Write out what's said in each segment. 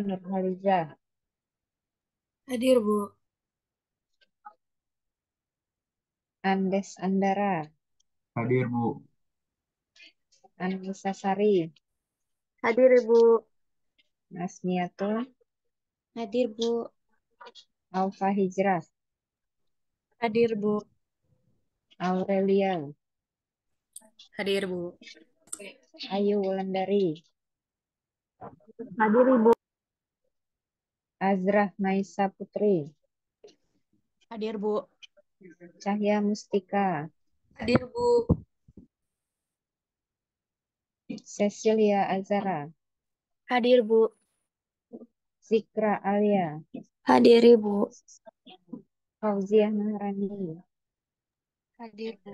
Nurhalizah, Hadir, Bu. Andes Andara, Hadir, Bu. Anissa Sari, Hadir, Ibu. Nasmiatun, Hadir, Bu. Alfa Hijrah, Hadir, Bu. Aurelia, Hadir, Bu. Ayu Wulandari, Hadir, Ibu. Azrah Maisa Putri, Hadir, Bu. Cahya Mustika, Hadir, Bu. Cecilia Azara, Hadir, Bu. Zikra Alia, Hadir, Ibu. Fauziah Maharani, Hadir, Bu.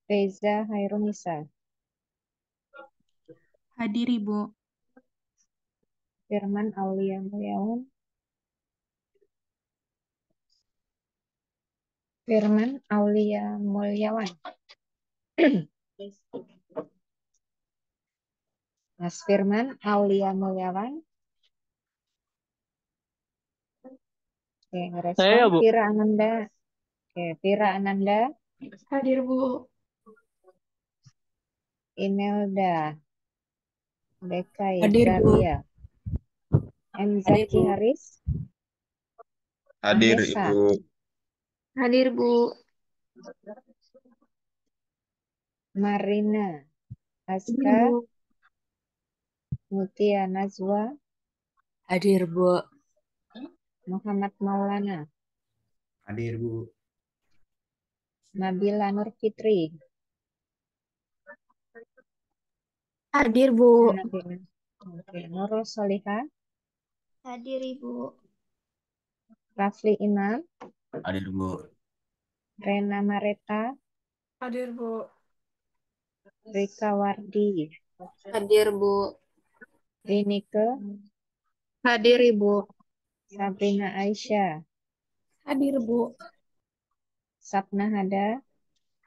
Reza Hairunisa, Hadir, Ibu. Firman Aulia Mulyawan, Firman Aulia Mulyawan, Mas Firman Aulia Mulyawan, oke, ngerespon. Saya, Bu. Vira Ananda, oke, Vira Ananda, Hadir, Bu. Imelda, Dekai Hadir, Bu. Zalia, M. Hadir, Zaki Bu. Haris, Hadir, Anessa, Ibu. Hadir, Bu. Marina, Hadir, Aska, Bu. Mutia Nazwa, Hadir, Bu. Muhammad Maulana, Hadir, Bu. Nabila Nur Fitri, Hadir, Bu. Nabila, oke, Nurul Soliha, Hadir, Ibu. Rafli Imam, Hadir, Bu. Rena Mareta, Hadir, Bu. Rika Wardi, Hadir, Bu. Rinike, Hadir, Ibu. Sabrina Aisyah, Hadir, Bu. Sapna Hada,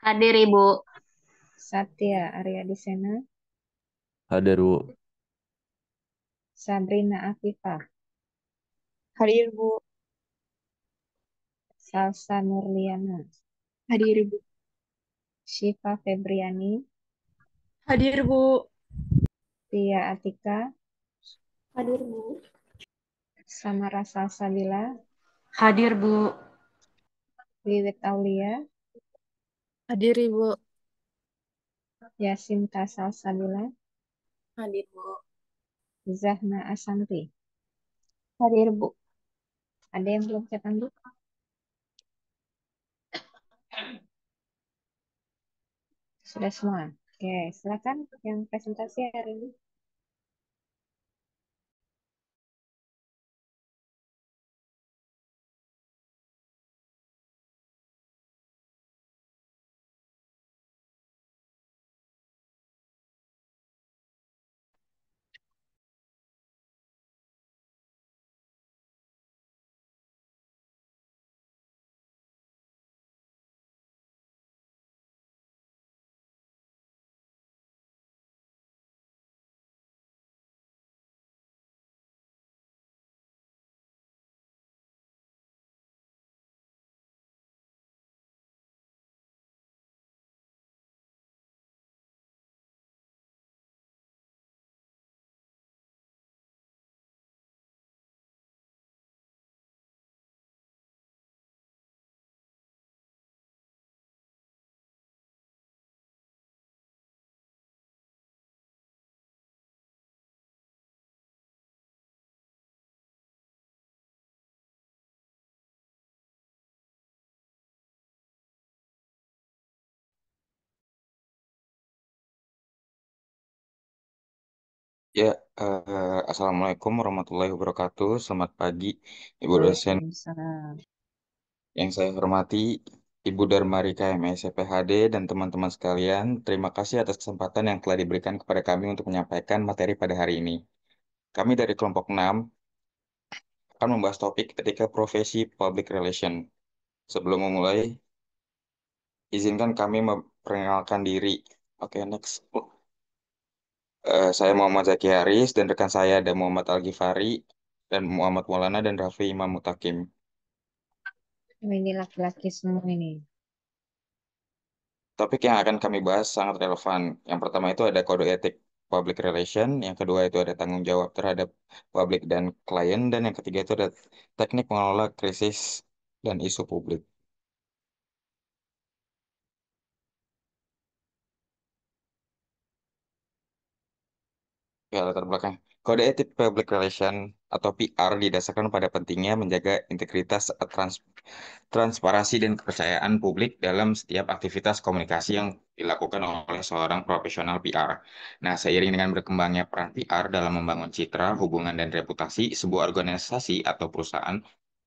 Hadir, Ibu. Satya Arya Disena, Hadir, Bu. Sabrina Afifah, Hadir, Bu. Salsa Nurliana, Hadir, Ibu. Syifa Febriani, Hadir, Bu. Tia Atika, Hadir, Bu. Samara Salsabila, Hadir, Bu. Wiwit Aulia, Hadir, Ibu. Yasinta Salsabila, Hadir, Bu. Zahna Asanti. Hadir, Bu. Ada yang belum cetak, Bu? Sudah semua. Oke, silakan yang presentasi hari ini. Ya, Assalamualaikum warahmatullahi wabarakatuh. Selamat pagi, Ibu dosen. Waalaikumsalam. Yang saya hormati, Ibu Darmarika MSCPHD dan teman-teman sekalian. Terima kasih atas kesempatan yang telah diberikan kepada kami untuk menyampaikan materi pada hari ini. Kami dari kelompok 6 akan membahas topik ketika profesi public relation. Sebelum memulai, izinkan kami memperkenalkan diri. Oke, next. Saya Muhammad Zaki Haris dan rekan saya ada Muhammad Al-Ghifari dan Muhammad Maulana dan Raffi Imam Mutakim. Ini laki-laki semua ini. Topik yang akan kami bahas sangat relevan. Yang pertama itu ada kode etik public relation, yang kedua itu ada tanggung jawab terhadap publik dan klien, dan yang ketiga itu ada teknik mengelola krisis dan isu publik. Ya, latar belakang. Kode etik public relation atau PR didasarkan pada pentingnya menjaga integritas, transparansi, dan kepercayaan publik dalam setiap aktivitas komunikasi yang dilakukan oleh seorang profesional PR. Nah, seiring dengan berkembangnya peran PR dalam membangun citra, hubungan, dan reputasi sebuah organisasi atau perusahaan,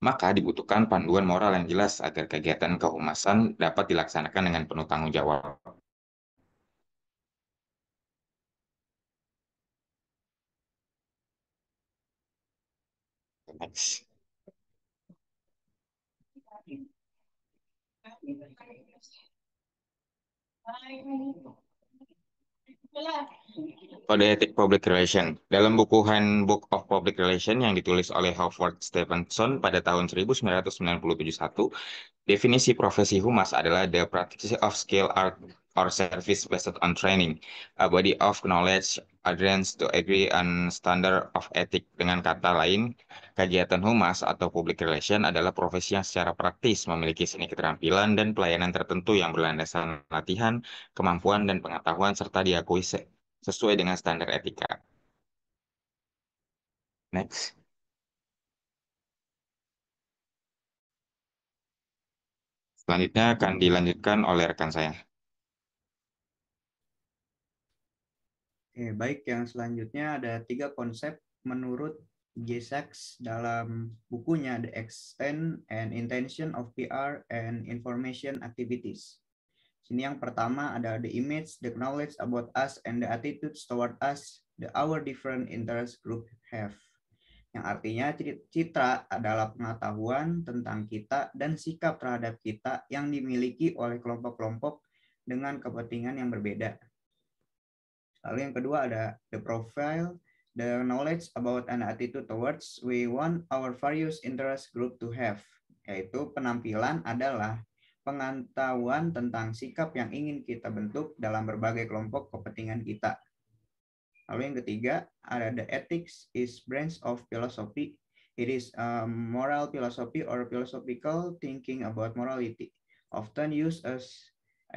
maka dibutuhkan panduan moral yang jelas agar kegiatan kehumasan dapat dilaksanakan dengan penuh tanggung jawab. Next. Kode Etik Public Relation. Dalam buku Handbook of Public Relation yang ditulis oleh Howard Stevenson pada tahun 1991, definisi profesi humas adalah the practice of skill, art, or service based on training, a body of knowledge, adherence to agree and standard of ethic. Dengan kata lain, kegiatan humas atau public relation adalah profesi yang secara praktis memiliki seni keterampilan dan pelayanan tertentu yang berlandaskan latihan, kemampuan, dan pengetahuan serta diakui sesuai dengan standar etika. Next. Selanjutnya akan dilanjutkan oleh rekan saya. Oke, baik. Yang selanjutnya ada 3 konsep menurut J. Sachs dalam bukunya The Extent and Intention of PR and Information Activities. Sini yang pertama ada the image, the knowledge about us, and the attitudes toward us, our different interest group have. Yang artinya citra adalah pengetahuan tentang kita dan sikap terhadap kita yang dimiliki oleh kelompok-kelompok dengan kepentingan yang berbeda. Lalu yang kedua ada the profile, the knowledge about an attitude towards we want our various interest group to have, yaitu penampilan adalah pengetahuan tentang sikap yang ingin kita bentuk dalam berbagai kelompok kepentingan kita. Lalu yang ketiga ada the ethics is branch of philosophy. It is a moral philosophy or philosophical thinking about morality, often used as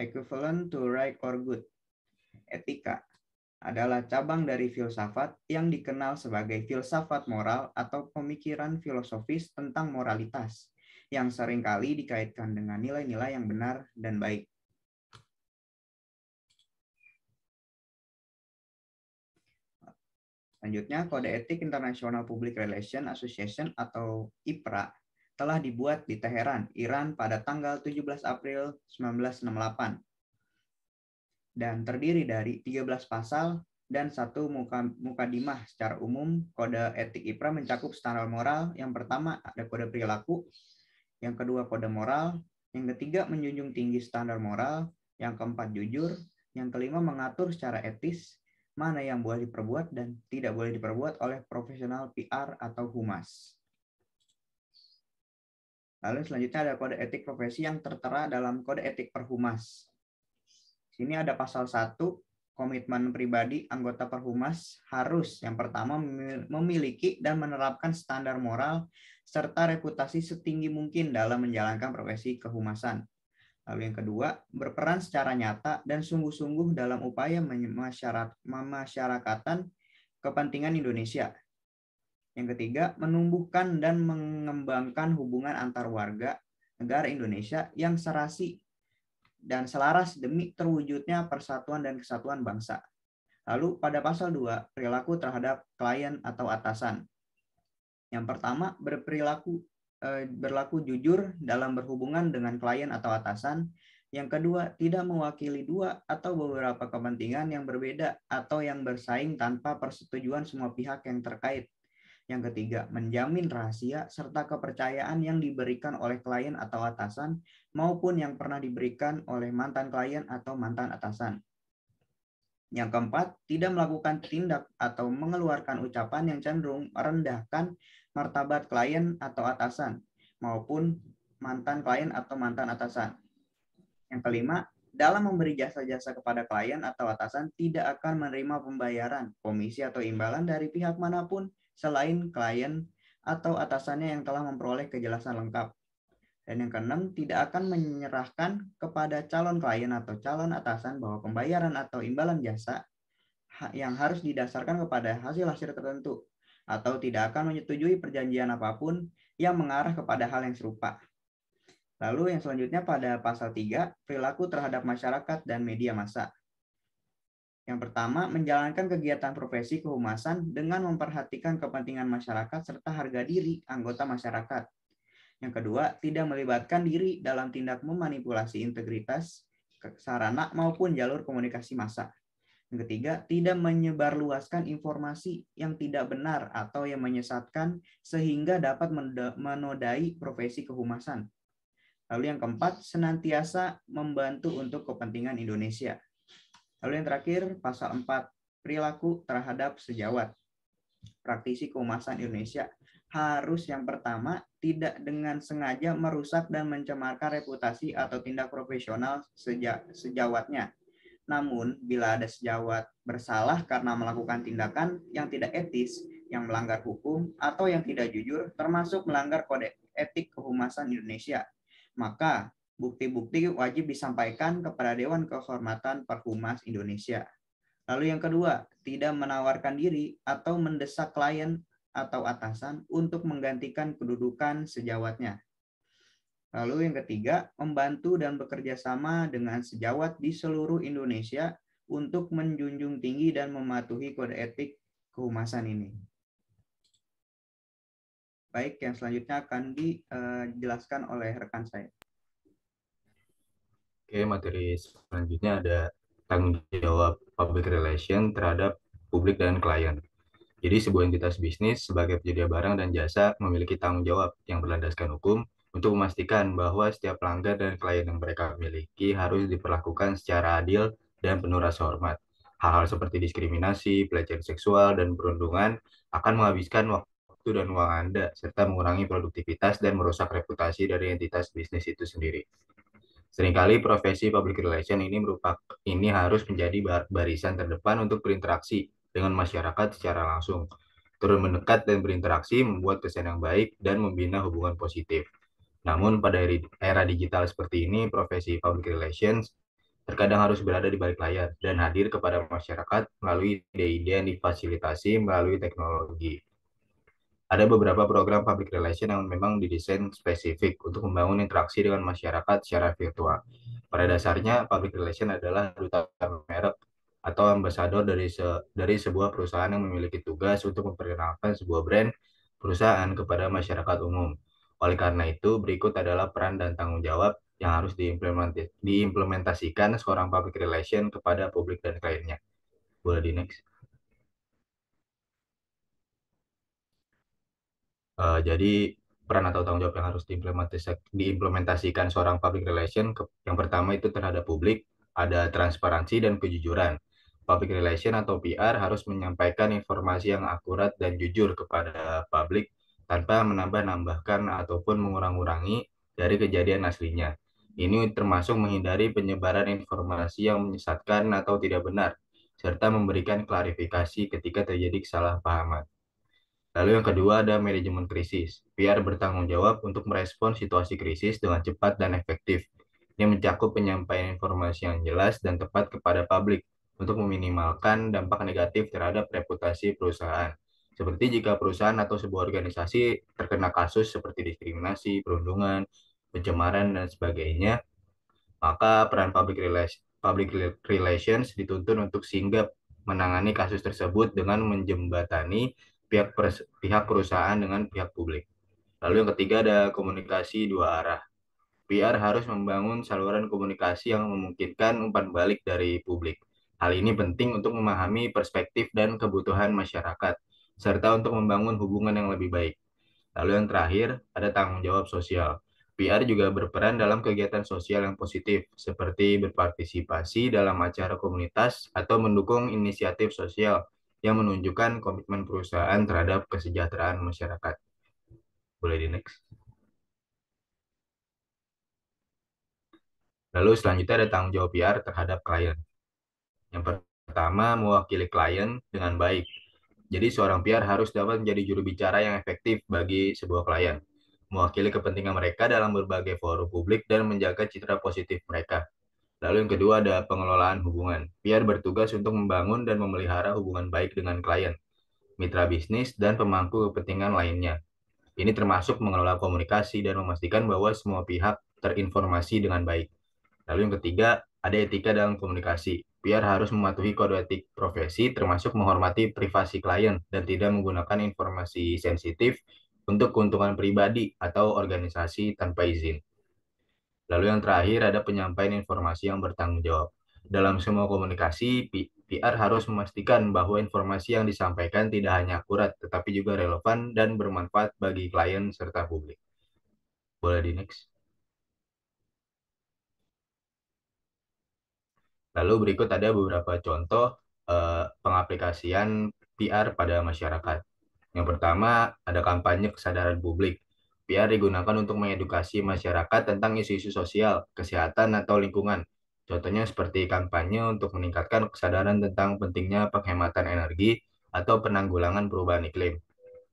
equivalent to right or good. Etika adalah cabang dari filsafat yang dikenal sebagai filsafat moral atau pemikiran filosofis tentang moralitas yang seringkali dikaitkan dengan nilai-nilai yang benar dan baik. Selanjutnya, Kode Etik International Public Relation Association atau IPRA telah dibuat di Teheran, Iran pada tanggal 17 April 1968 dan terdiri dari 13 pasal dan 1 mukadimah. Secara umum, Kode Etik IPRA mencakup standar moral. Yang pertama ada kode perilaku, yang kedua kode moral, yang ketiga menjunjung tinggi standar moral, yang keempat jujur, yang kelima mengatur secara etis mana yang boleh diperbuat dan tidak boleh diperbuat oleh profesional PR atau humas. Lalu selanjutnya ada kode etik profesi yang tertera dalam kode etik perhumas. Sini ada pasal 1, komitmen pribadi anggota perhumas harus yang pertama memiliki dan menerapkan standar moral serta reputasi setinggi mungkin dalam menjalankan profesi kehumasan. Lalu yang kedua, berperan secara nyata dan sungguh-sungguh dalam upaya memasyarakatan kepentingan Indonesia. Yang ketiga, menumbuhkan dan mengembangkan hubungan antar warga negara Indonesia yang serasi dan selaras demi terwujudnya persatuan dan kesatuan bangsa. Lalu pada pasal 2, perilaku terhadap klien atau atasan. Yang pertama, berlaku jujur dalam berhubungan dengan klien atau atasan. Yang kedua, tidak mewakili dua atau beberapa kepentingan yang berbeda atau yang bersaing tanpa persetujuan semua pihak yang terkait. Yang ketiga, menjamin rahasia serta kepercayaan yang diberikan oleh klien atau atasan maupun yang pernah diberikan oleh mantan klien atau mantan atasan. Yang keempat, tidak melakukan tindak atau mengeluarkan ucapan yang cenderung merendahkan martabat klien atau atasan, maupun mantan klien atau mantan atasan. Yang kelima, dalam memberi jasa-jasa kepada klien atau atasan tidak akan menerima pembayaran, komisi atau imbalan dari pihak manapun selain klien atau atasannya yang telah memperoleh kejelasan lengkap. Dan yang keenam, tidak akan menyerahkan kepada calon klien atau calon atasan bahwa pembayaran atau imbalan jasa yang harus didasarkan kepada hasil-hasil tertentu, atau tidak akan menyetujui perjanjian apapun yang mengarah kepada hal yang serupa. Lalu yang selanjutnya pada pasal 3, perilaku terhadap masyarakat dan media massa. Yang pertama, menjalankan kegiatan profesi kehumasan dengan memperhatikan kepentingan masyarakat serta harga diri anggota masyarakat. Yang kedua, tidak melibatkan diri dalam tindak memanipulasi integritas, sarana maupun jalur komunikasi massa. Yang ketiga, tidak menyebarluaskan informasi yang tidak benar atau yang menyesatkan sehingga dapat menodai profesi kehumasan. Lalu yang keempat, senantiasa membantu untuk kepentingan Indonesia. Lalu yang terakhir, pasal 4, perilaku terhadap sejawat. Praktisi kehumasan Indonesia harus yang pertama, tidak dengan sengaja merusak dan mencemarkan reputasi atau tindak profesional sejawatnya. Namun, bila ada sejawat bersalah karena melakukan tindakan yang tidak etis, yang melanggar hukum, atau yang tidak jujur, termasuk melanggar kode etik kehumasan Indonesia, maka bukti-bukti wajib disampaikan kepada Dewan Kehormatan Perhumas Indonesia. Lalu yang kedua, tidak menawarkan diri atau mendesak klien atau atasan untuk menggantikan kedudukan sejawatnya. Lalu yang ketiga, membantu dan bekerja sama dengan sejawat di seluruh Indonesia untuk menjunjung tinggi dan mematuhi kode etik kehumasan ini. Baik, yang selanjutnya akan dijelaskan oleh rekan saya. Oke, materi selanjutnya ada tanggung jawab public relation terhadap publik dan klien. Jadi sebuah entitas bisnis sebagai penyedia barang dan jasa memiliki tanggung jawab yang berlandaskan hukum untuk memastikan bahwa setiap pelanggan dan klien yang mereka miliki harus diperlakukan secara adil dan penuh rasa hormat. Hal-hal seperti diskriminasi, pelecehan seksual, dan perundungan akan menghabiskan waktu dan uang Anda, serta mengurangi produktivitas dan merusak reputasi dari entitas bisnis itu sendiri. Seringkali profesi public relation ini harus menjadi barisan terdepan untuk berinteraksi dengan masyarakat secara langsung. Turun mendekat dan berinteraksi membuat kesan yang baik dan membina hubungan positif. Namun pada era digital seperti ini, profesi public relations terkadang harus berada di balik layar dan hadir kepada masyarakat melalui ide-ide yang difasilitasi melalui teknologi. Ada beberapa program public relation yang memang didesain spesifik untuk membangun interaksi dengan masyarakat secara virtual. Pada dasarnya, public relation adalah duta merek atau ambasador dari sebuah perusahaan yang memiliki tugas untuk memperkenalkan sebuah brand perusahaan kepada masyarakat umum. Oleh karena itu, berikut adalah peran dan tanggung jawab yang harus diimplementasikan seorang public relation kepada publik dan kliennya. Boleh di next. Jadi peran atau tanggung jawab yang harus diimplementasikan seorang public relation, yang pertama itu terhadap publik, ada transparansi dan kejujuran. Public relation atau PR harus menyampaikan informasi yang akurat dan jujur kepada publik tanpa menambah-nambahkan ataupun mengurang-urangi dari kejadian aslinya. Ini termasuk menghindari penyebaran informasi yang menyesatkan atau tidak benar, serta memberikan klarifikasi ketika terjadi kesalahpahaman. Lalu yang kedua ada manajemen krisis. PR bertanggung jawab untuk merespons situasi krisis dengan cepat dan efektif. Ini mencakup penyampaian informasi yang jelas dan tepat kepada publik untuk meminimalkan dampak negatif terhadap reputasi perusahaan. Seperti jika perusahaan atau sebuah organisasi terkena kasus seperti diskriminasi, perundungan, pencemaran, dan sebagainya, maka peran public relations dituntut untuk singgap menangani kasus tersebut dengan menjembatani pihak perusahaan dengan pihak publik. Lalu yang ketiga ada komunikasi dua arah. PR harus membangun saluran komunikasi yang memungkinkan umpan balik dari publik. Hal ini penting untuk memahami perspektif dan kebutuhan masyarakat, serta untuk membangun hubungan yang lebih baik. Lalu yang terakhir, ada tanggung jawab sosial. PR juga berperan dalam kegiatan sosial yang positif, seperti berpartisipasi dalam acara komunitas atau mendukung inisiatif sosial yang menunjukkan komitmen perusahaan terhadap kesejahteraan masyarakat. Boleh di next. Lalu selanjutnya ada tanggung jawab PR terhadap klien. Yang pertama, mewakili klien dengan baik. Jadi seorang PR harus dapat menjadi juru bicara yang efektif bagi sebuah klien, mewakili kepentingan mereka dalam berbagai forum publik dan menjaga citra positif mereka. Lalu yang kedua ada pengelolaan hubungan. PR bertugas untuk membangun dan memelihara hubungan baik dengan klien, mitra bisnis, dan pemangku kepentingan lainnya. Ini termasuk mengelola komunikasi dan memastikan bahwa semua pihak terinformasi dengan baik. Lalu yang ketiga, ada etika dalam komunikasi. PR harus mematuhi kode etik profesi, termasuk menghormati privasi klien dan tidak menggunakan informasi sensitif untuk keuntungan pribadi atau organisasi tanpa izin. Lalu yang terakhir ada penyampaian informasi yang bertanggung jawab. Dalam semua komunikasi, PR harus memastikan bahwa informasi yang disampaikan tidak hanya akurat, tetapi juga relevan dan bermanfaat bagi klien serta publik. Boleh di next. Lalu berikut ada beberapa contoh pengaplikasian PR pada masyarakat. Yang pertama, ada kampanye kesadaran publik. PR digunakan untuk mengedukasi masyarakat tentang isu-isu sosial, kesehatan, atau lingkungan. Contohnya seperti kampanye untuk meningkatkan kesadaran tentang pentingnya penghematan energi atau penanggulangan perubahan iklim.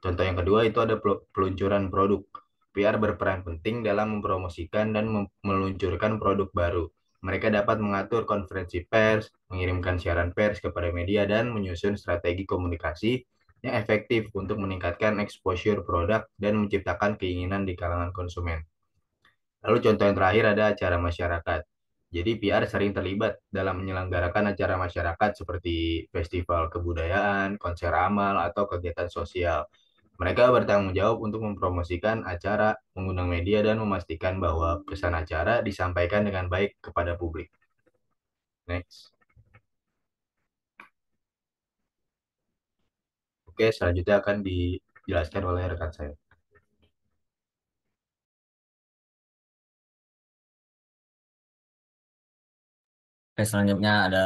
Contoh yang kedua itu ada peluncuran produk. PR berperan penting dalam mempromosikan dan meluncurkan produk baru. Mereka dapat mengatur konferensi pers, mengirimkan siaran pers kepada media, dan menyusun strategi komunikasi yang efektif untuk meningkatkan exposure produk dan menciptakan keinginan di kalangan konsumen. Lalu contoh yang terakhir ada acara masyarakat. Jadi PR sering terlibat dalam menyelenggarakan acara masyarakat seperti festival kebudayaan, konser amal, atau kegiatan sosial. Mereka bertanggung jawab untuk mempromosikan acara, mengundang media, dan memastikan bahwa pesan acara disampaikan dengan baik kepada publik. Next. Oke, selanjutnya akan dijelaskan oleh rekan saya. Oke, selanjutnya ada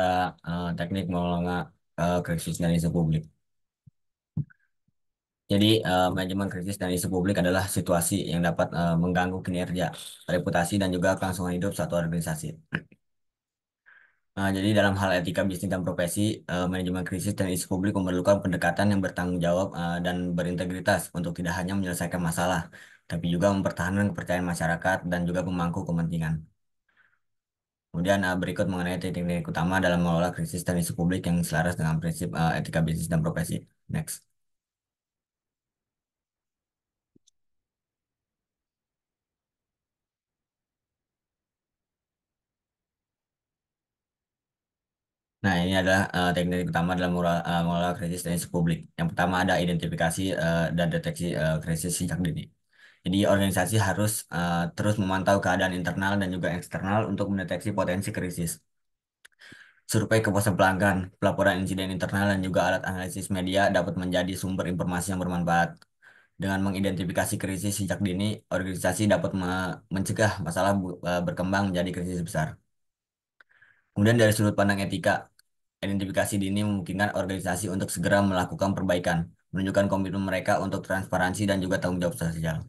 teknik mengelola krisis dan isu publik. Jadi, manajemen krisis dan isu publik adalah situasi yang dapat mengganggu kinerja, reputasi, dan juga kelangsungan hidup suatu organisasi. Jadi, dalam hal etika bisnis dan profesi, manajemen krisis dan isu publik memerlukan pendekatan yang bertanggung jawab dan berintegritas untuk tidak hanya menyelesaikan masalah, tapi juga mempertahankan kepercayaan masyarakat dan juga pemangku kepentingan. Kemudian berikut mengenai teknik utama dalam mengelola krisis dan isu publik yang selaras dengan prinsip etika bisnis dan profesi. Next. Nah, ini adalah teknik utama dalam mengelola krisis dan isu publik. Yang pertama ada identifikasi dan deteksi krisis sejak dini. Jadi organisasi harus terus memantau keadaan internal dan juga eksternal untuk mendeteksi potensi krisis. Survei kepuasan pelanggan, pelaporan insiden internal, dan juga alat analisis media dapat menjadi sumber informasi yang bermanfaat. Dengan mengidentifikasi krisis sejak dini, organisasi dapat mencegah masalah berkembang menjadi krisis besar. Kemudian dari sudut pandang etika, identifikasi dini memungkinkan organisasi untuk segera melakukan perbaikan, menunjukkan komitmen mereka untuk transparansi dan juga tanggung jawab sosial.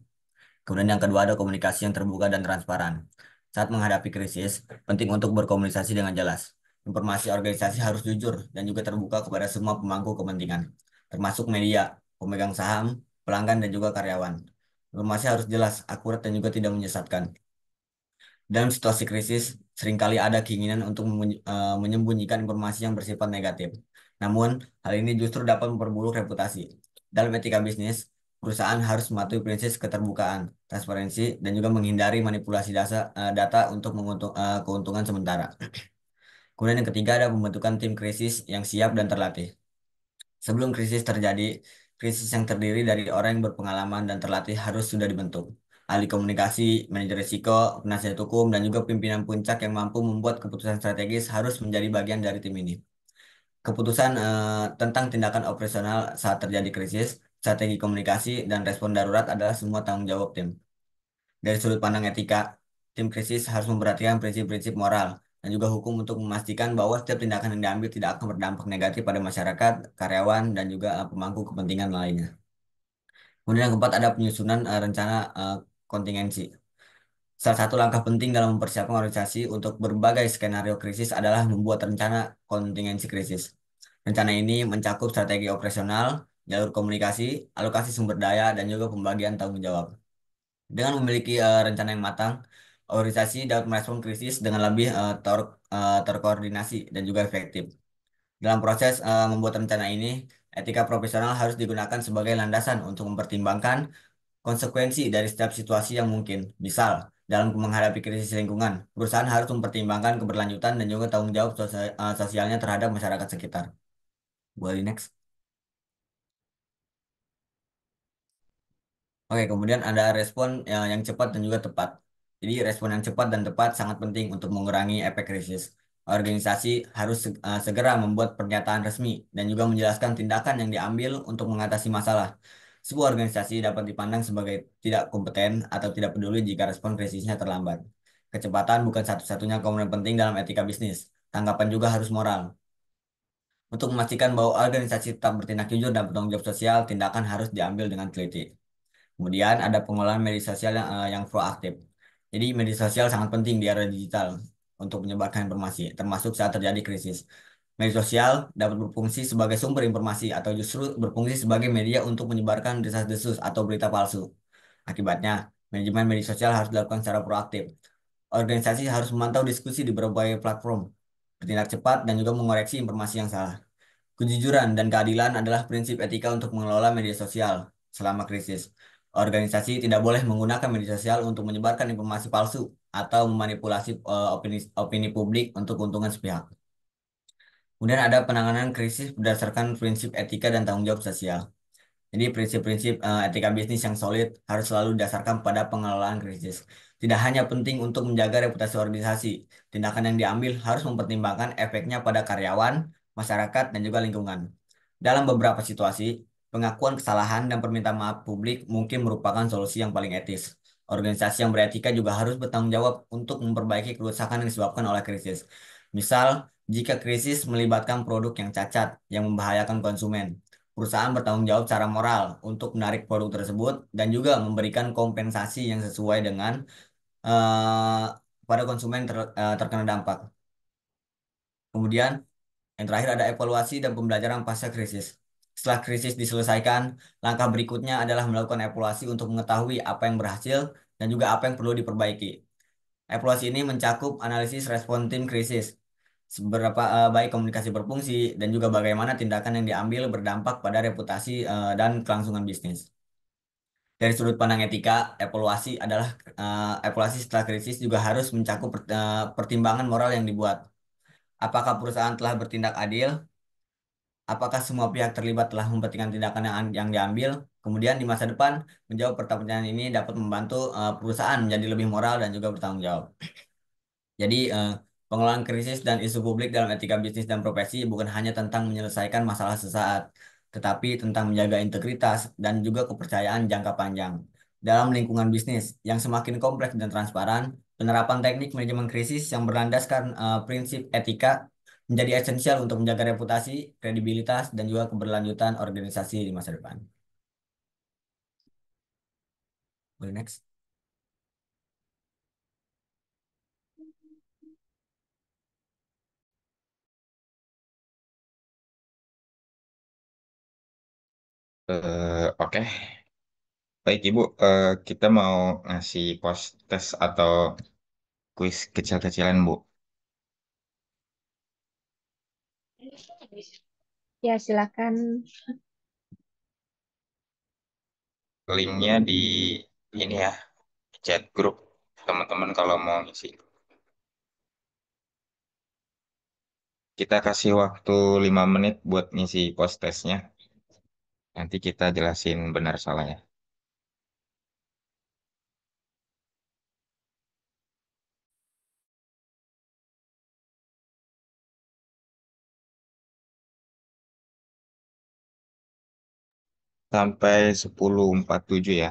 Kemudian yang kedua ada komunikasi yang terbuka dan transparan. Saat menghadapi krisis, penting untuk berkomunikasi dengan jelas. Informasi organisasi harus jujur dan juga terbuka kepada semua pemangku kepentingan, termasuk media, pemegang saham, pelanggan, dan juga karyawan. Informasi harus jelas, akurat, dan juga tidak menyesatkan. Dalam situasi krisis, seringkali ada keinginan untuk menyembunyikan informasi yang bersifat negatif. Namun, hal ini justru dapat memperburuk reputasi. Dalam etika bisnis, perusahaan harus mematuhi prinsip keterbukaan, transparansi, dan juga menghindari manipulasi data untuk keuntungan sementara. Kemudian yang ketiga ada pembentukan tim krisis yang siap dan terlatih. Sebelum krisis terjadi, krisis yang terdiri dari orang yang berpengalaman dan terlatih harus sudah dibentuk. Ahli komunikasi, manajer risiko, penasihat hukum, dan juga pimpinan puncak yang mampu membuat keputusan strategis harus menjadi bagian dari tim ini. Keputusan tentang tindakan operasional saat terjadi krisis, strategi komunikasi, dan respon darurat adalah semua tanggung jawab tim. Dari sudut pandang etika, tim krisis harus memperhatikan prinsip-prinsip moral dan juga hukum untuk memastikan bahwa setiap tindakan yang diambil tidak akan berdampak negatif pada masyarakat, karyawan, dan juga pemangku kepentingan lainnya. Kemudian yang keempat ada penyusunan rencana kontingensi. Salah satu langkah penting dalam mempersiapkan organisasi untuk berbagai skenario krisis adalah membuat rencana kontingensi krisis. Rencana ini mencakup strategi operasional, jalur komunikasi, alokasi sumber daya, dan juga pembagian tanggung jawab. Dengan memiliki rencana yang matang, organisasi dapat merespon krisis dengan lebih terkoordinasi dan juga efektif. Dalam proses membuat rencana ini, etika profesional harus digunakan sebagai landasan untuk mempertimbangkan konsekuensi dari setiap situasi yang mungkin. Misal, dalam menghadapi krisis lingkungan, perusahaan harus mempertimbangkan keberlanjutan dan juga tanggung jawab sosialnya terhadap masyarakat sekitar. Boleh next. Oke, kemudian ada respon yang cepat dan juga tepat. Jadi respon yang cepat dan tepat sangat penting untuk mengurangi efek krisis. Organisasi harus segera membuat pernyataan resmi dan juga menjelaskan tindakan yang diambil untuk mengatasi masalah. Sebuah organisasi dapat dipandang sebagai tidak kompeten atau tidak peduli jika respon krisisnya terlambat. Kecepatan bukan satu-satunya komponen penting dalam etika bisnis. Tanggapan juga harus moral. Untuk memastikan bahwa organisasi tetap bertindak jujur dan bertanggung jawab sosial, tindakan harus diambil dengan teliti. Kemudian ada pengolahan media sosial yang proaktif. Jadi media sosial sangat penting di era digital untuk menyebarkan informasi, termasuk saat terjadi krisis. Media sosial dapat berfungsi sebagai sumber informasi atau justru berfungsi sebagai media untuk menyebarkan desas-desus atau berita palsu. Akibatnya, manajemen media sosial harus dilakukan secara proaktif. Organisasi harus memantau diskusi di berbagai platform, bertindak cepat dan juga mengoreksi informasi yang salah. Kejujuran dan keadilan adalah prinsip etika untuk mengelola media sosial selama krisis. Organisasi tidak boleh menggunakan media sosial untuk menyebarkan informasi palsu atau memanipulasi opini publik untuk keuntungan sepihak. Kemudian ada penanganan krisis berdasarkan prinsip etika dan tanggung jawab sosial. Jadi prinsip-prinsip etika bisnis yang solid harus selalu didasarkan pada pengelolaan krisis. Tidak hanya penting untuk menjaga reputasi organisasi, tindakan yang diambil harus mempertimbangkan efeknya pada karyawan, masyarakat, dan juga lingkungan. Dalam beberapa situasi, pengakuan kesalahan dan permintaan maaf publik mungkin merupakan solusi yang paling etis. Organisasi yang beretika juga harus bertanggung jawab untuk memperbaiki kerusakan yang disebabkan oleh krisis. Misal, jika krisis melibatkan produk yang cacat yang membahayakan konsumen, perusahaan bertanggung jawab secara moral untuk menarik produk tersebut dan juga memberikan kompensasi yang sesuai dengan eh, pada konsumen terkena dampak. Kemudian yang terakhir ada evaluasi dan pembelajaran pasca krisis. Setelah krisis diselesaikan, langkah berikutnya adalah melakukan evaluasi untuk mengetahui apa yang berhasil dan juga apa yang perlu diperbaiki. Evaluasi ini mencakup analisis respon tim krisis, seberapa baik komunikasi berfungsi, dan juga bagaimana tindakan yang diambil berdampak pada reputasi dan kelangsungan bisnis. Dari sudut pandang etika, evaluasi setelah krisis juga harus mencakup pertimbangan moral yang dibuat. Apakah perusahaan telah bertindak adil? Apakah semua pihak terlibat telah memperhatikan tindakan yang diambil? Kemudian di masa depan, menjawab pertanyaan ini dapat membantu perusahaan menjadi lebih moral dan juga bertanggung jawab. Jadi, pengelolaan krisis dan isu publik dalam etika bisnis dan profesi bukan hanya tentang menyelesaikan masalah sesaat, tetapi tentang menjaga integritas dan juga kepercayaan jangka panjang. Dalam lingkungan bisnis yang semakin kompleks dan transparan, penerapan teknik manajemen krisis yang berlandaskan prinsip etika menjadi esensial untuk menjaga reputasi, kredibilitas, dan juga keberlanjutan organisasi di masa depan. Boleh next. Oke. Baik Ibu, kita mau ngasih post test atau kuis kecil-kecilan Bu. Ya, silakan. Linknya di ini ya, chat grup teman-teman kalau mau ngisi. Kita kasih waktu 5 menit buat ngisi post testnya. Nanti kita jelasin benar salahnya. Sampai 10.47 ya.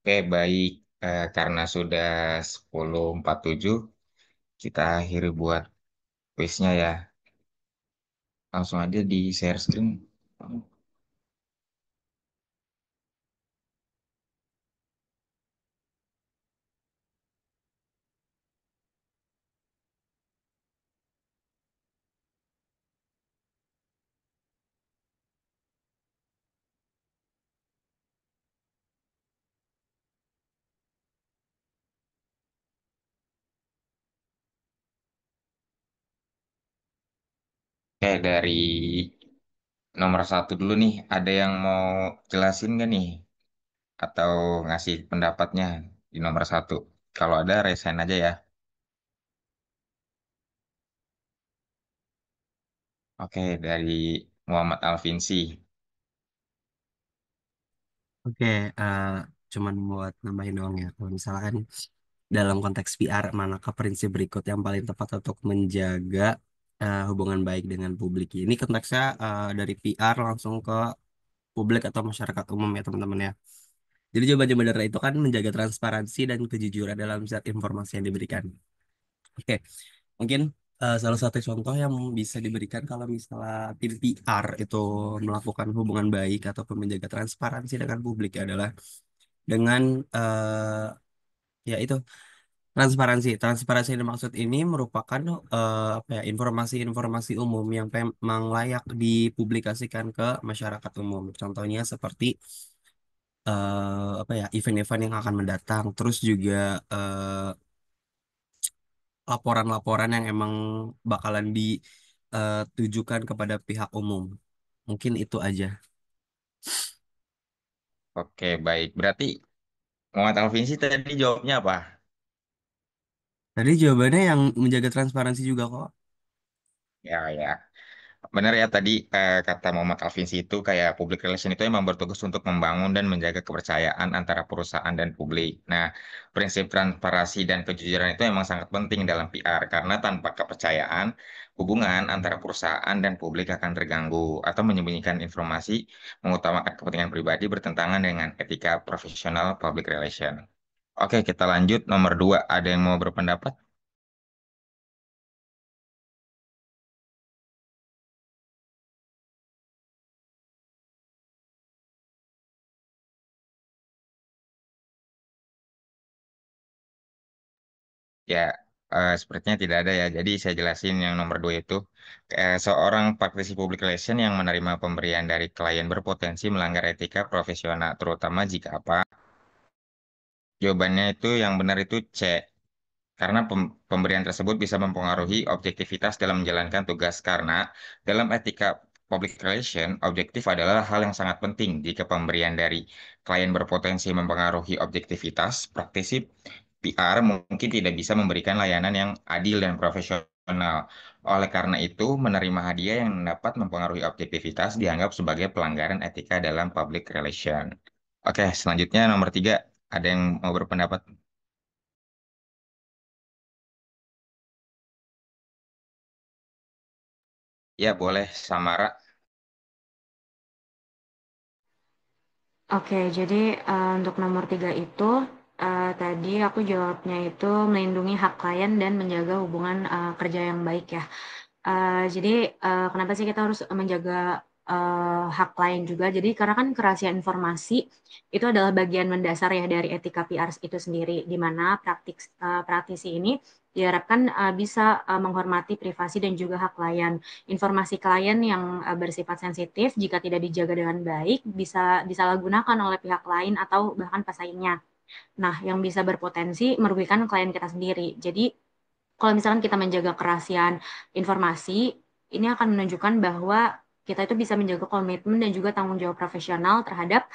Oke, baik. Karena sudah 10.47, kita akhiri buat quiznya ya. Langsung aja di share screen. Oke, dari nomor satu dulu nih. Ada yang mau jelasin nggak nih? Atau ngasih pendapatnya di nomor satu? Kalau ada, resign aja ya. Oke, dari Muhammad Alfinsi. Oke, cuman buat nambahin doang ya. Kalau misalkan dalam konteks PR, manakah prinsip berikut yang paling tepat untuk menjaga hubungan baik dengan publik? Ini konteksnya dari PR langsung ke publik atau masyarakat umum ya teman-teman ya. Jadi jawaban benar itu kan menjaga transparansi dan kejujuran dalam setiap informasi yang diberikan. Oke, mungkin salah satu contoh yang bisa diberikan kalau misalnya tim PR itu melakukan hubungan baik ataupun menjaga transparansi dengan publik adalah dengan ya itu transparansi. Transparansi yang dimaksud ini merupakan apa ya informasi-informasi umum yang memang layak dipublikasikan ke masyarakat umum. Contohnya seperti apa ya event-event yang akan mendatang, terus juga laporan-laporan yang emang bakalan ditujukan kepada pihak umum. Mungkin itu aja. Oke, baik. Berarti Muhammad Alfinsi tadi jawabnya apa? Tadi jawabannya yang menjaga transparansi juga kok. Ya, ya. Benar ya tadi kata Muhammad Alfinsi itu kayak public relation itu emang bertugas untuk membangun dan menjaga kepercayaan antara perusahaan dan publik. Nah, prinsip transparansi dan kejujuran itu emang sangat penting dalam PR karena tanpa kepercayaan, hubungan antara perusahaan dan publik akan terganggu atau menyembunyikan informasi, mengutamakan kepentingan pribadi bertentangan dengan etika profesional public relation. Oke, kita lanjut nomor dua. Ada yang mau berpendapat? Ya, sepertinya tidak ada ya. Jadi saya jelasin yang nomor dua itu. Seorang praktisi public relation yang menerima pemberian dari klien berpotensi melanggar etika profesional, terutama jika apa? Jawabannya itu yang benar itu C. Karena pemberian tersebut bisa mempengaruhi objektivitas dalam menjalankan tugas. Karena dalam etika public relation, objektif adalah hal yang sangat penting. Jika pemberian dari klien berpotensi mempengaruhi objektivitas, praktisi PR mungkin tidak bisa memberikan layanan yang adil dan profesional. Oleh karena itu, menerima hadiah yang dapat mempengaruhi objektivitas dianggap sebagai pelanggaran etika dalam public relation. Oke, selanjutnya nomor tiga. Ada yang mau berpendapat? Ya, boleh, Samara. Oke, jadi untuk nomor 3 itu tadi aku jawabnya itu melindungi hak klien dan menjaga hubungan kerja yang baik ya. Jadi kenapa sih kita harus menjaga hak klien juga? Jadi karena kan kerahasiaan informasi itu adalah bagian mendasar ya dari etika PR itu sendiri, di mana praktisi ini diharapkan bisa menghormati privasi dan juga hak klien. Informasi klien yang bersifat sensitif jika tidak dijaga dengan baik bisa disalahgunakan oleh pihak lain atau bahkan pesaingnya. Nah, yang bisa berpotensi merugikan klien kita sendiri. Jadi kalau misalkan kita menjaga kerahasiaan informasi, ini akan menunjukkan bahwa kita itu bisa menjaga komitmen dan juga tanggung jawab profesional terhadap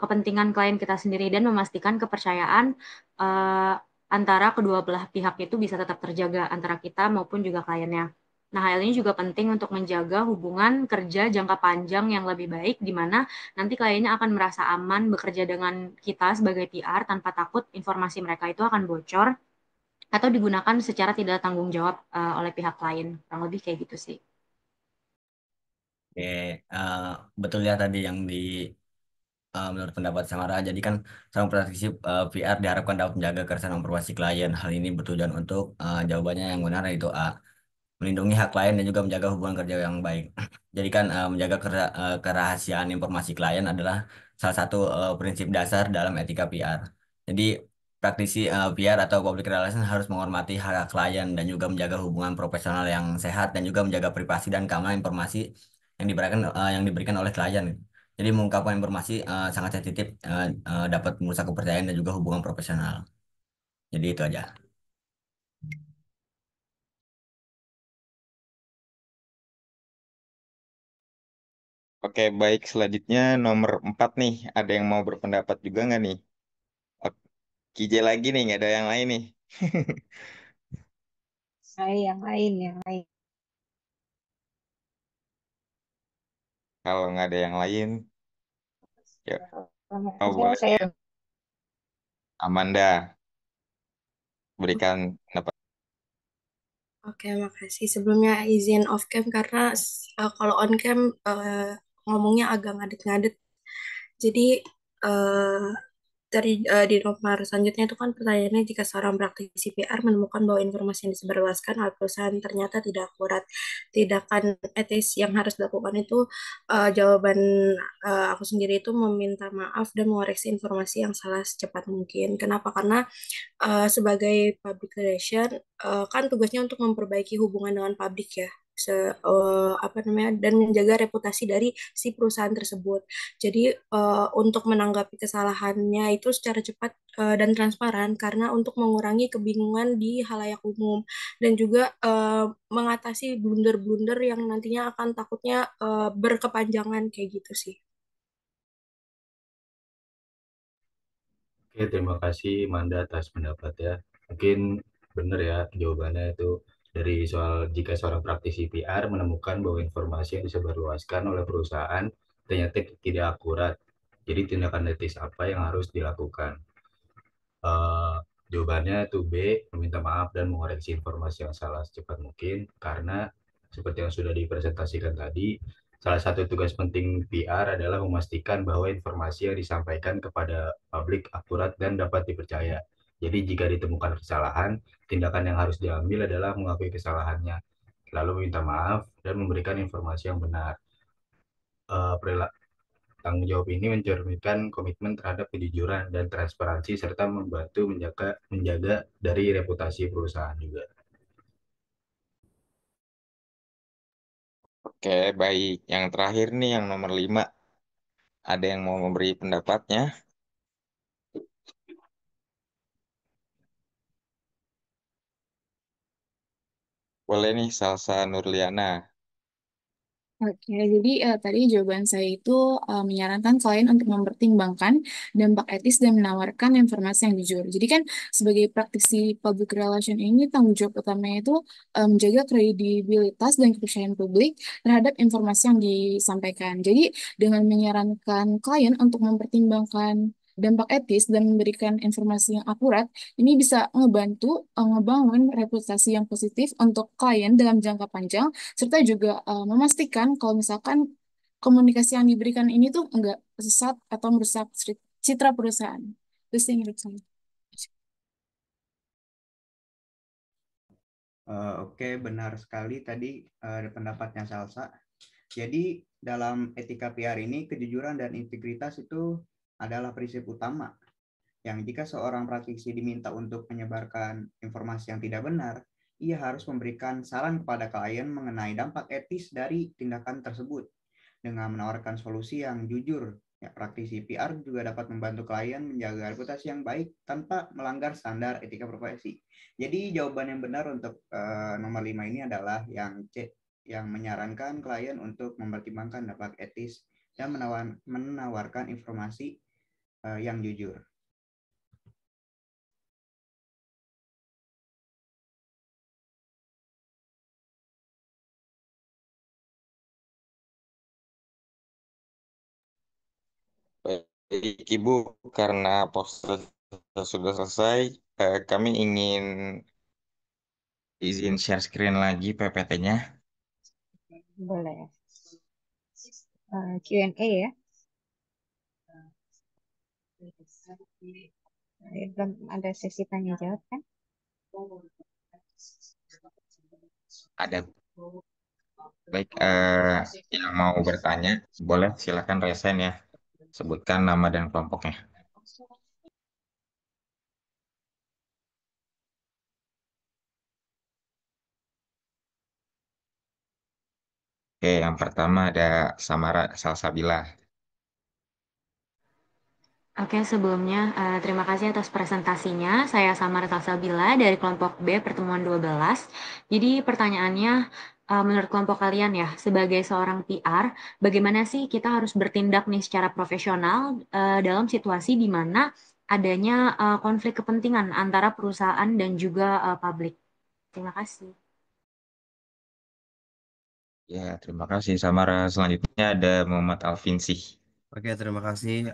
kepentingan klien kita sendiri dan memastikan kepercayaan uh, antara kedua belah pihak itu bisa tetap terjaga antara kita maupun juga kliennya. Nah, hal ini juga penting untuk menjaga hubungan kerja jangka panjang yang lebih baik, di mana nanti kliennya akan merasa aman bekerja dengan kita sebagai PR tanpa takut informasi mereka itu akan bocor atau digunakan secara tidak tanggung jawab oleh pihak lain. Kurang lebih kayak gitu sih. Oke, betul ya tadi yang menurut pendapat Samara, jadi kan seorang praktisi PR diharapkan dapat menjaga kerahasiaan informasi klien. Hal ini bertujuan untuk jawabannya yang benar yaitu A, melindungi hak klien dan juga menjaga hubungan kerja yang baik. Jadi kan menjaga kerahasiaan informasi klien adalah salah satu prinsip dasar dalam etika PR. Jadi praktisi PR atau public relation harus menghormati hak hak klien dan juga menjaga hubungan profesional yang sehat dan juga menjaga privasi dan keamanan informasi yang diberikan oleh klien. Jadi mengungkapkan informasi sangat sensitif dapat merusak kepercayaan dan juga hubungan profesional. Jadi itu aja. Oke, baik. Selanjutnya nomor 4 nih. Ada yang mau berpendapat juga nggak nih? Oke, KJ lagi nih, nggak ada yang lain nih. Yang lain, yang lain. Kalau nggak ada yang lain, ya. Oh, Saya, boleh. saya Amanda, berikan pendapat. Oke, makasih. Sebelumnya izin off cam karena kalau on cam ngomongnya agak ngadet-ngadet. Jadi eh, di nomor selanjutnya itu kan pertanyaannya jika seorang praktisi PR menemukan bahwa informasi yang disebarluaskan oleh perusahaan ternyata tidak akurat, tindakan etis yang harus dilakukan itu jawaban aku sendiri itu meminta maaf dan mengoreksi informasi yang salah secepat mungkin. Kenapa? Karena sebagai public relation kan tugasnya untuk memperbaiki hubungan dengan publik ya apa namanya dan menjaga reputasi dari si perusahaan tersebut. Jadi untuk menanggapi kesalahannya itu secara cepat dan transparan karena untuk mengurangi kebingungan di halayak umum dan juga mengatasi blunder-blunder yang nantinya akan takutnya berkepanjangan kayak gitu sih. Oke, terima kasih Manda atas pendapat ya. Mungkin benar ya jawabannya itu dari soal jika seorang praktisi PR menemukan bahwa informasi yang disebarluaskan oleh perusahaan ternyata tidak akurat. Jadi tindakan etis apa yang harus dilakukan? Eh, Jawabannya itu B, meminta maaf dan mengoreksi informasi yang salah secepat mungkin karena seperti yang sudah dipresentasikan tadi, salah satu tugas penting PR adalah memastikan bahwa informasi yang disampaikan kepada publik akurat dan dapat dipercaya. Jadi jika ditemukan kesalahan, tindakan yang harus diambil adalah mengakui kesalahannya, lalu meminta maaf dan memberikan informasi yang benar. Eh, Tanggung jawab ini mencerminkan komitmen terhadap kejujuran dan transparansi serta membantu menjaga dari reputasi perusahaan juga. Oke, baik. Yang terakhir nih, yang nomor 5. Ada yang mau memberi pendapatnya? Boleh nih, Salsa Nurliana. Oke, jadi tadi jawaban saya itu menyarankan klien untuk mempertimbangkan dampak etis dan menawarkan informasi yang jujur. Jadi kan sebagai praktisi public relation ini tanggung jawab utamanya itu menjaga kredibilitas dan kepercayaan publik terhadap informasi yang disampaikan. Jadi dengan menyarankan klien untuk mempertimbangkan dampak etis dan memberikan informasi yang akurat, ini bisa ngebantu ngebangun reputasi yang positif untuk klien dalam jangka panjang serta juga memastikan kalau misalkan komunikasi yang diberikan ini tuh enggak sesat atau merusak citra perusahaan. Itu sih menurut saya. Oke, benar sekali tadi pendapatnya Salsa. Jadi dalam etika PR ini kejujuran dan integritas itu adalah prinsip utama yang jika seorang praktisi diminta untuk menyebarkan informasi yang tidak benar, ia harus memberikan saran kepada klien mengenai dampak etis dari tindakan tersebut dengan menawarkan solusi yang jujur. Ya, praktisi PR juga dapat membantu klien menjaga reputasi yang baik tanpa melanggar standar etika profesi. Jadi jawaban yang benar untuk nomor 5 ini adalah yang C, yang menyarankan klien untuk mempertimbangkan dampak etis dan menawarkan informasi yang jujur. Baik, Ibu, karena proses sudah selesai, kami ingin izin share screen lagi PPT-nya. boleh. Q&A ya. Belum ada sesi tanya jawab kan? Ada. Baik, yang mau bertanya, boleh silakan resen ya. Sebutkan nama dan kelompoknya. Oke, yang pertama ada Samara Salsabila. Oke, sebelumnya terima kasih atas presentasinya. Saya Samar Salsabila dari kelompok B pertemuan 12. Jadi pertanyaannya, menurut kelompok kalian ya, sebagai seorang PR, bagaimana sih kita harus bertindak nih secara profesional dalam situasi di mana adanya konflik kepentingan antara perusahaan dan juga publik? Terima kasih. Ya, terima kasih Samara. Selanjutnya ada Muhammad Alfinsih. Oke, terima kasih.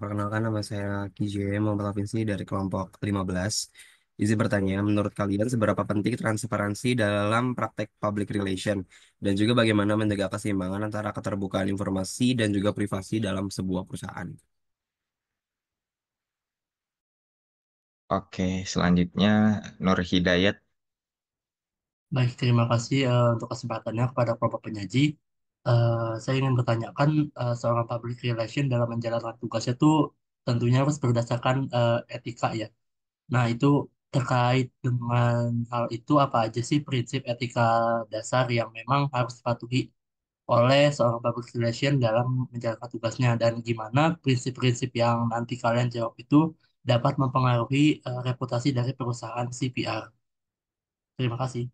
Perkenalkan nama saya KJ Muhammad Alvinsi dari kelompok 15. Izin bertanya, menurut kalian seberapa penting transparansi dalam praktek public relation dan juga bagaimana menjaga keseimbangan antara keterbukaan informasi dan juga privasi dalam sebuah perusahaan? Oke, selanjutnya Nur Hidayat. Baik, terima kasih untuk kesempatannya kepada kelompok penyaji. Saya ingin bertanyakan seorang public relation dalam menjalankan tugasnya itu tentunya harus berdasarkan etika ya. Nah, itu terkait dengan hal itu apa aja sih prinsip etika dasar yang memang harus dipatuhi oleh seorang public relation dalam menjalankan tugasnya dan gimana prinsip-prinsip yang nanti kalian jawab itu dapat mempengaruhi reputasi dari perusahaan CPR. Terima kasih.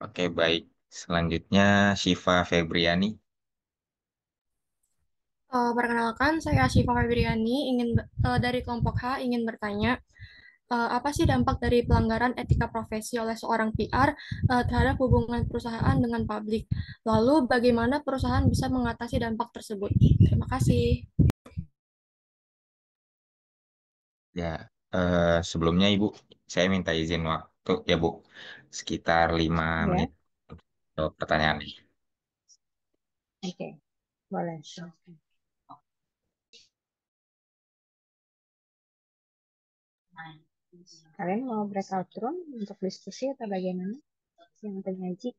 Oke, baik. Selanjutnya Syifa Febriani. Perkenalkan, saya Syifa Febriani, dari kelompok H ingin bertanya, apa sih dampak dari pelanggaran etika profesi oleh seorang PR terhadap hubungan perusahaan dengan publik? Lalu, bagaimana perusahaan bisa mengatasi dampak tersebut? Terima kasih. Ya, sebelumnya Ibu, saya minta izin waktu ya Bu, sekitar 5 Ya, menit untuk pertanyaan nih. oke. Boleh. Kalian mau breakout room untuk diskusi atau bagaimana? Yang penyaji.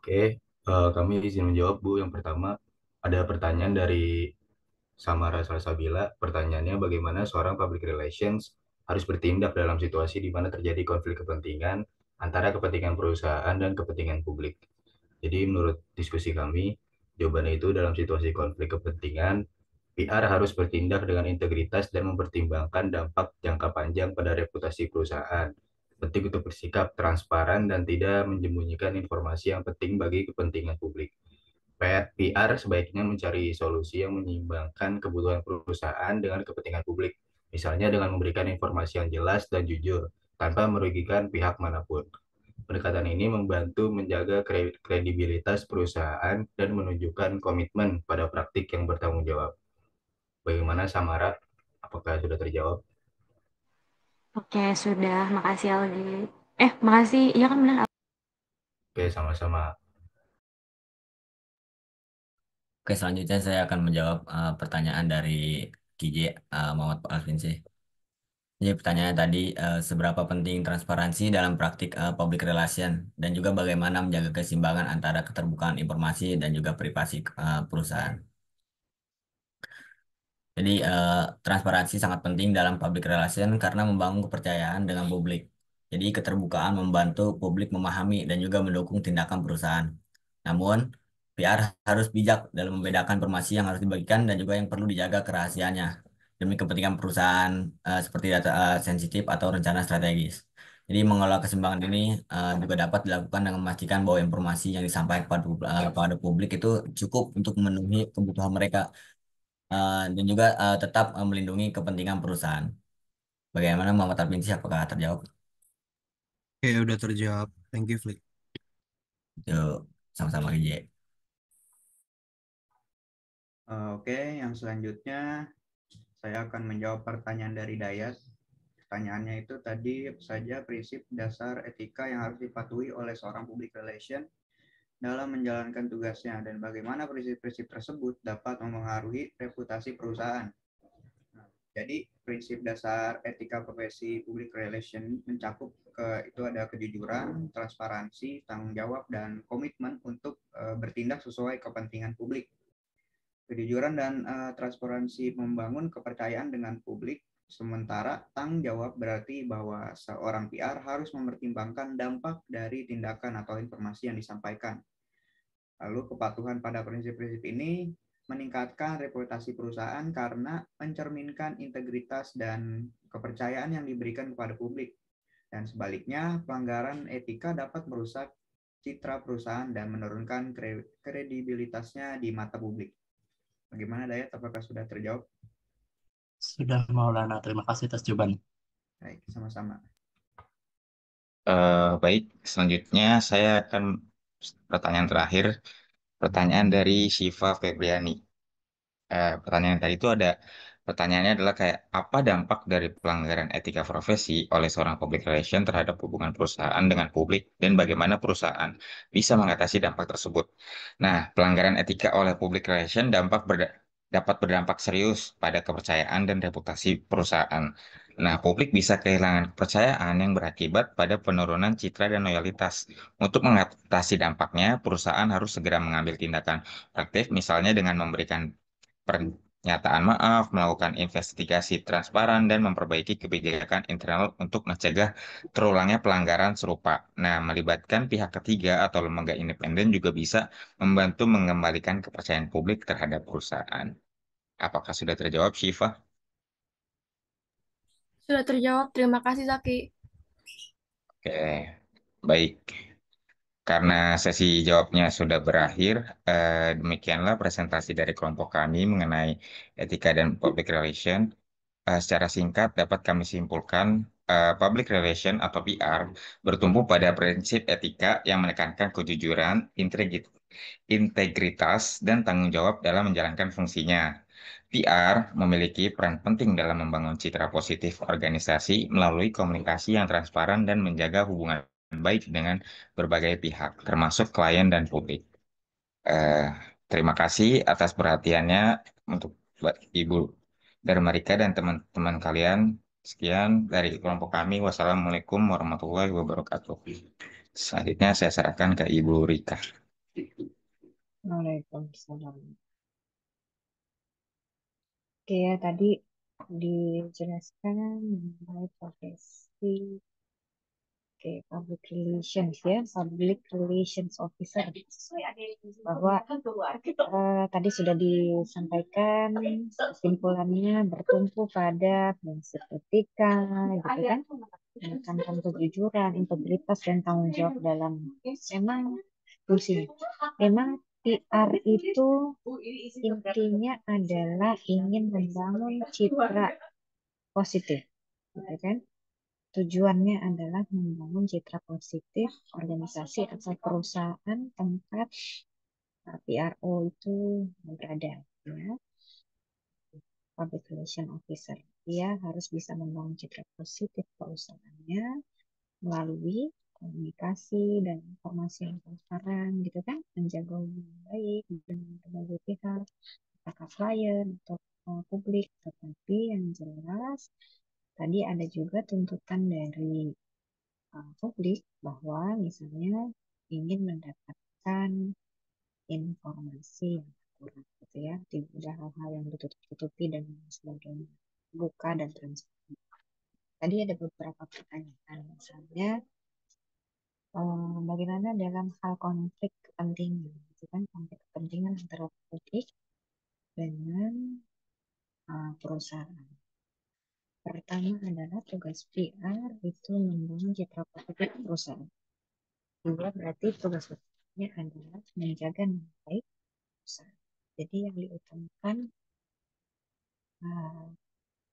Oke, kami izin menjawab Bu. Yang pertama, ada pertanyaan dari Samara Salsabila. Pertanyaannya, bagaimana seorang public relations harus bertindak dalam situasi di mana terjadi konflik kepentingan antara kepentingan perusahaan dan kepentingan publik. Jadi menurut diskusi kami, jawabannya itu dalam situasi konflik kepentingan, PR harus bertindak dengan integritas dan mempertimbangkan dampak jangka panjang pada reputasi perusahaan. Penting untuk bersikap transparan dan tidak menyembunyikan informasi yang penting bagi kepentingan publik. PR sebaiknya mencari solusi yang menyeimbangkan kebutuhan perusahaan dengan kepentingan publik, misalnya dengan memberikan informasi yang jelas dan jujur, tanpa merugikan pihak manapun. Pendekatan ini membantu menjaga kredibilitas perusahaan dan menunjukkan komitmen pada praktik yang bertanggung jawab. Bagaimana Samara? Apakah sudah terjawab? Oke, sudah. Makasih Algi. Makasih. Iya kan benar. Oke, sama-sama. Oke, selanjutnya saya akan menjawab pertanyaan dari KJ Muhammad Alvinsi. Jadi pertanyaannya tadi seberapa penting transparansi dalam praktik public relation dan juga bagaimana menjaga keseimbangan antara keterbukaan informasi dan juga privasi perusahaan. Jadi transparansi sangat penting dalam public relation karena membangun kepercayaan dengan publik. Jadi keterbukaan membantu publik memahami dan juga mendukung tindakan perusahaan. Namun, PR harus bijak dalam membedakan informasi yang harus dibagikan dan juga yang perlu dijaga kerahasiaannya demi kepentingan perusahaan seperti data sensitif atau rencana strategis. Jadi mengelola keseimbangan ini juga dapat dilakukan dengan memastikan bahwa informasi yang disampaikan kepada publik itu cukup untuk memenuhi kebutuhan mereka dan juga tetap melindungi kepentingan perusahaan. Bagaimana Muhammad Arfinsi, apakah terjawab? Oke, udah terjawab. Thank you, Flick. Yuk, sama-sama GJ. Oke, yang selanjutnya saya akan menjawab pertanyaan dari Dayat. Pertanyaannya itu tadi apa saja prinsip dasar etika yang harus dipatuhi oleh seorang public relation dalam menjalankan tugasnya dan bagaimana prinsip-prinsip tersebut dapat mempengaruhi reputasi perusahaan. Jadi prinsip dasar etika profesi public relation mencakup itu ada kejujuran, transparansi, tanggung jawab, dan komitmen untuk bertindak sesuai kepentingan publik. Kejujuran dan transparansi membangun kepercayaan dengan publik, sementara tanggung jawab berarti bahwa seorang PR harus mempertimbangkan dampak dari tindakan atau informasi yang disampaikan. Lalu kepatuhan pada prinsip-prinsip ini meningkatkan reputasi perusahaan karena mencerminkan integritas dan kepercayaan yang diberikan kepada publik. Dan sebaliknya, pelanggaran etika dapat merusak citra perusahaan dan menurunkan kredibilitasnya di mata publik. Bagaimana Dayat? Apakah sudah terjawab? Sudah Maulana, terima kasih atas jawabannya. Baik, sama-sama. Baik, selanjutnya saya akan pertanyaan terakhir. Pertanyaan dari Syifa Febriani. Pertanyaan tadi itu pertanyaannya adalah kayak apa dampak dari pelanggaran etika profesi oleh seorang public relation terhadap hubungan perusahaan dengan publik dan bagaimana perusahaan bisa mengatasi dampak tersebut. Nah, pelanggaran etika oleh public relation dapat berdampak serius pada kepercayaan dan reputasi perusahaan. Nah, publik bisa kehilangan kepercayaan yang berakibat pada penurunan citra dan loyalitas. Untuk mengatasi dampaknya, perusahaan harus segera mengambil tindakan aktif, misalnya dengan memberikan pernyataan maaf, melakukan investigasi transparan, dan memperbaiki kebijakan internal untuk mencegah terulangnya pelanggaran serupa. Nah, melibatkan pihak ketiga atau lembaga independen juga bisa membantu mengembalikan kepercayaan publik terhadap perusahaan. Apakah sudah terjawab, Syifa? Sudah terjawab. Terima kasih, Zaki. Oke, baik. Karena sesi jawabnya sudah berakhir, demikianlah presentasi dari kelompok kami mengenai etika dan public relation. Secara singkat dapat kami simpulkan, public relation atau PR bertumbuh pada prinsip etika yang menekankan kejujuran, integritas, dan tanggung jawab dalam menjalankan fungsinya. PR memiliki peran penting dalam membangun citra positif organisasi melalui komunikasi yang transparan dan menjaga hubungan baik dengan berbagai pihak, termasuk klien dan publik. Eh, Terima kasih atas perhatiannya untuk Ibu Darmarika dan teman-teman kalian. Sekian dari kelompok kami. Wassalamualaikum warahmatullahi wabarakatuh. Selanjutnya saya serahkan ke Ibu Rika. Waalaikumsalam. Oke ya, tadi dijelaskan mengenai profesi public relations ya, public relations officer, bahwa tadi sudah disampaikan kesimpulannya bertumpu pada prinsip etika, gitu kan, menekankan kejujuran, integritas dan tanggung jawab dalam memang fungsinya. Memang PR itu intinya adalah ingin membangun citra positif, gitu kan? Tujuannya adalah membangun citra positif organisasi atau perusahaan tempat PRO itu berada, ya. Public Relation Officer. Dia harus bisa membangun citra positif perusahaannya melalui komunikasi dan informasi yang transparan, gitu kan, menjaga hubungan baik dengan berbagai pihak, apakah klien atau publik. Tetapi yang jelas tadi ada juga tuntutan dari publik bahwa misalnya ingin mendapatkan informasi yang akurat, gitu ya, tidak ada hal-hal yang ditutup-tutupi dan sebagainya, buka dan transparan. Tadi ada beberapa pertanyaan, misalnya bagaimana dalam hal konflik kepentingan, gitu kan, konflik kepentingan antara publik dengan perusahaan. Pertama adalah tugas PR itu membangun citra positif perusahaan. Dua, berarti tugas utamanya adalah menjaga nama baik perusahaan. Jadi yang diutamakan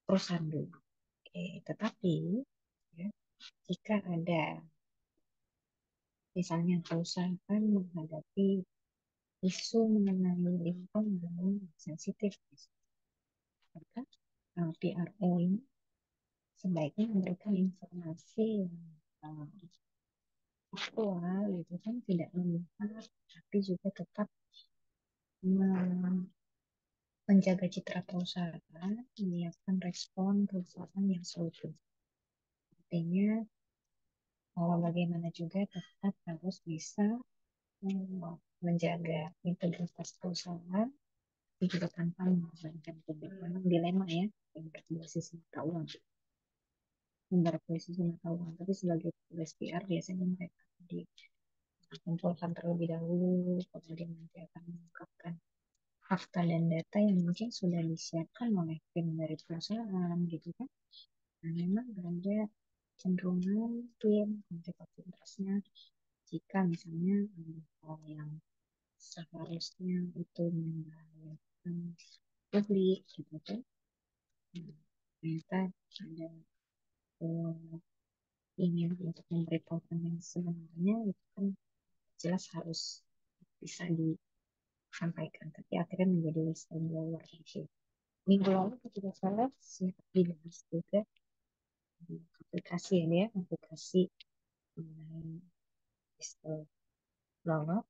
perusahaan dulu. Tetapi ya, jika ada misalnya perusahaan menghadapi isu mengenai lingkungan yang sensitif, maka PRO ini sebaiknya memberikan informasi yang aktual, itu kan, tidak memihak, tapi juga tetap menjaga citra perusahaan, menyiapkan respon perusahaan yang solutif. Artinya, bagaimana juga tetap harus bisa menjaga integritas perusahaan, tapi juga tanpa mengorbankan publik. Memang dilema ya, yang berbasis mata uang. Berbasis mata uang, tapi sebagai tugas PR biasanya mereka dikumpulkan terlebih dahulu, kemudian nanti akan mengungkapkan fakta dan data yang mungkin sudah disiapkan oleh tim dari perusahaan, gitu kan. Nah, memang ada cenderungan tim konflik of interest-nya jika misalnya hal yang seharusnya itu membahayakan publik, gitu kan. Ternyata ada ingin untuk memberitahukan yang sebenarnya, itu kan jelas harus bisa disampaikan, tapi akhirnya menjadi whistleblower gitu. Minggu lalu ketika salah sempat dibahas juga di aplikasi ya, aplikasi mengenai whistleblower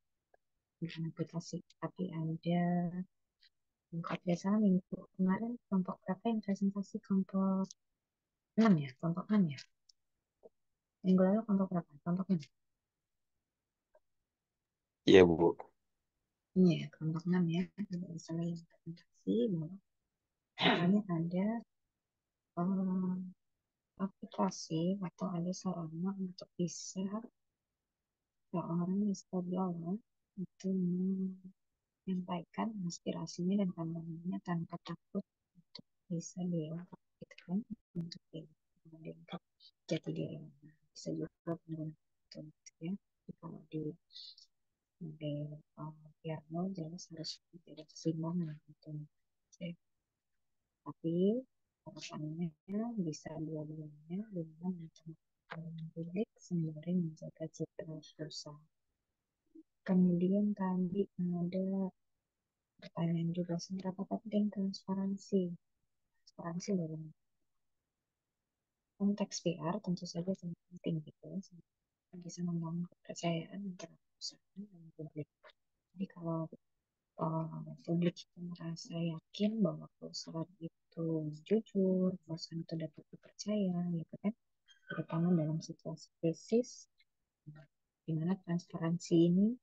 dengan aplikasi, tapi ada kelompok biasa minggu kemarin, kelompok berapa yang presentasi, kelompok 6 ya, kelompok 6 ya, minggu lalu kelompok berapa, kelompok 6. Iya, Bu. Iya, kelompok 6 ya, tidak salah yang presentasi bahwa misalnya ada aplikasi atau ada sarana untuk bisa seorang whistleblower itu menyampaikan aspirasinya dan pandangannya tanpa takut untuk bisa diungkap, gitu kan, untuk diungkap jati diri. Bisa juga menggunakan itu, gitu ya. Jadi kalau di PR jelas harus ada keseimbangan gitu. Tapi harapannya bisa dua-duanya dengan mencapai publik sembari menjaga citra perusahaan. Kemudian tadi ada pertanyaan juga, seberapa penting transparansi dalam konteks PR, tentu saja sangat penting, gitu, bisa membangun kepercayaan antara perusahaan dan publik. Jadi kalau publik itu merasa yakin bahwa perusahaan itu jujur, perusahaan itu dapat dipercaya, gitu kan, terutama dalam situasi krisis, di mana transparansi ini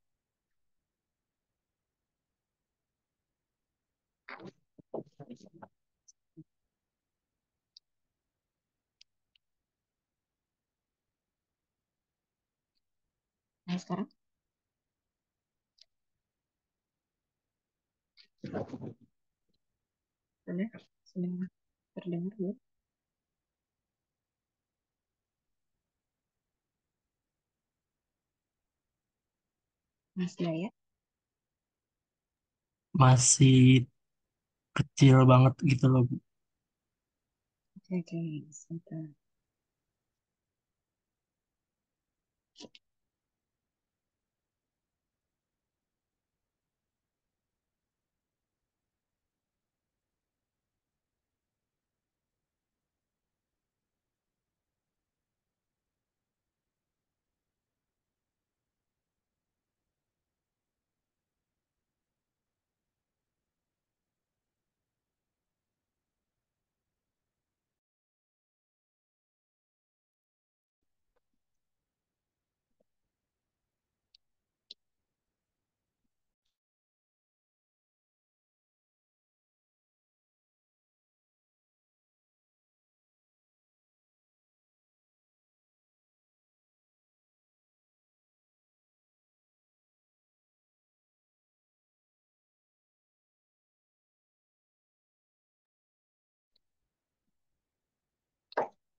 Nah, sekarang sudah terdengar belum? Mas Dayat? Masih kecil banget gitu loh, Bu. Oke, sebentar.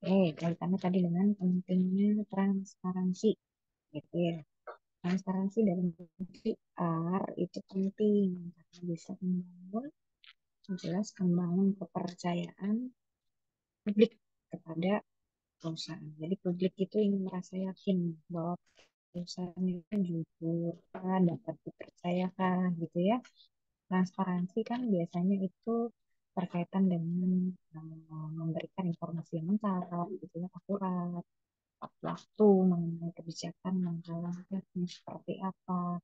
Kaitannya tadi dengan pentingnya transparansi, gitu ya. Transparansi dalam PR itu penting karena bisa membangun kepercayaan publik kepada perusahaan. Jadi publik itu ingin merasa yakin bahwa perusahaan itu jujur, dapat dipercayakan, gitu ya. Transparansi kan biasanya itu berkaitan dengan memberikan informasi yang lengkap, gitu ya, akurat, tepat waktu mengenai kebijakan langkah-langkahnya seperti apa.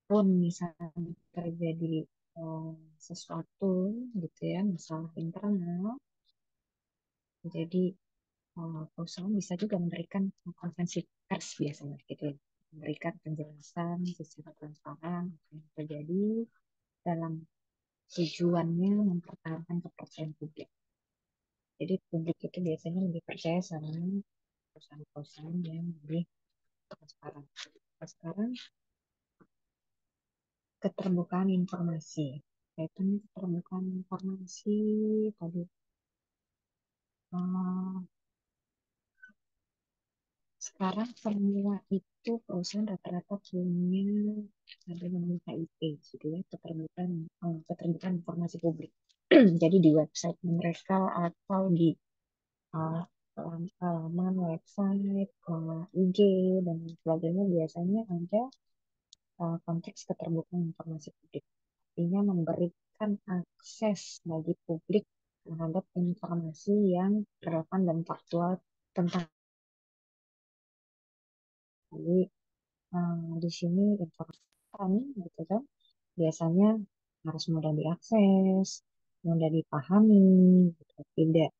Pun misalnya terjadi sesuatu, gitu ya, masalah internal, jadi perusahaan bisa juga memberikan konferensi pers biasanya, gitu ya, memberikan penjelasan secara transparan apa yang terjadi dalam tujuannya mempertahankan kepercayaan publik. Jadi publik itu biasanya lebih percaya sama perusahaan-perusahaan yang lebih transparan. Nah, sekarang keterbukaan informasi. Kaitannya keterbukaan informasi tadi, eh, sekarang semua itu perusahaan rata-rata punya ada namanya KIP, gitu ya, keterbukaan informasi publik. Jadi di website mereka atau di uh, halaman website, IG dan sebagainya biasanya ada konteks keterbukaan informasi publik. Artinya memberikan akses bagi publik terhadap informasi yang relevan dan faktual tentang. Jadi di sini informasi gitu kan biasanya harus mudah diakses, mudah dipahami, gitu. Tidak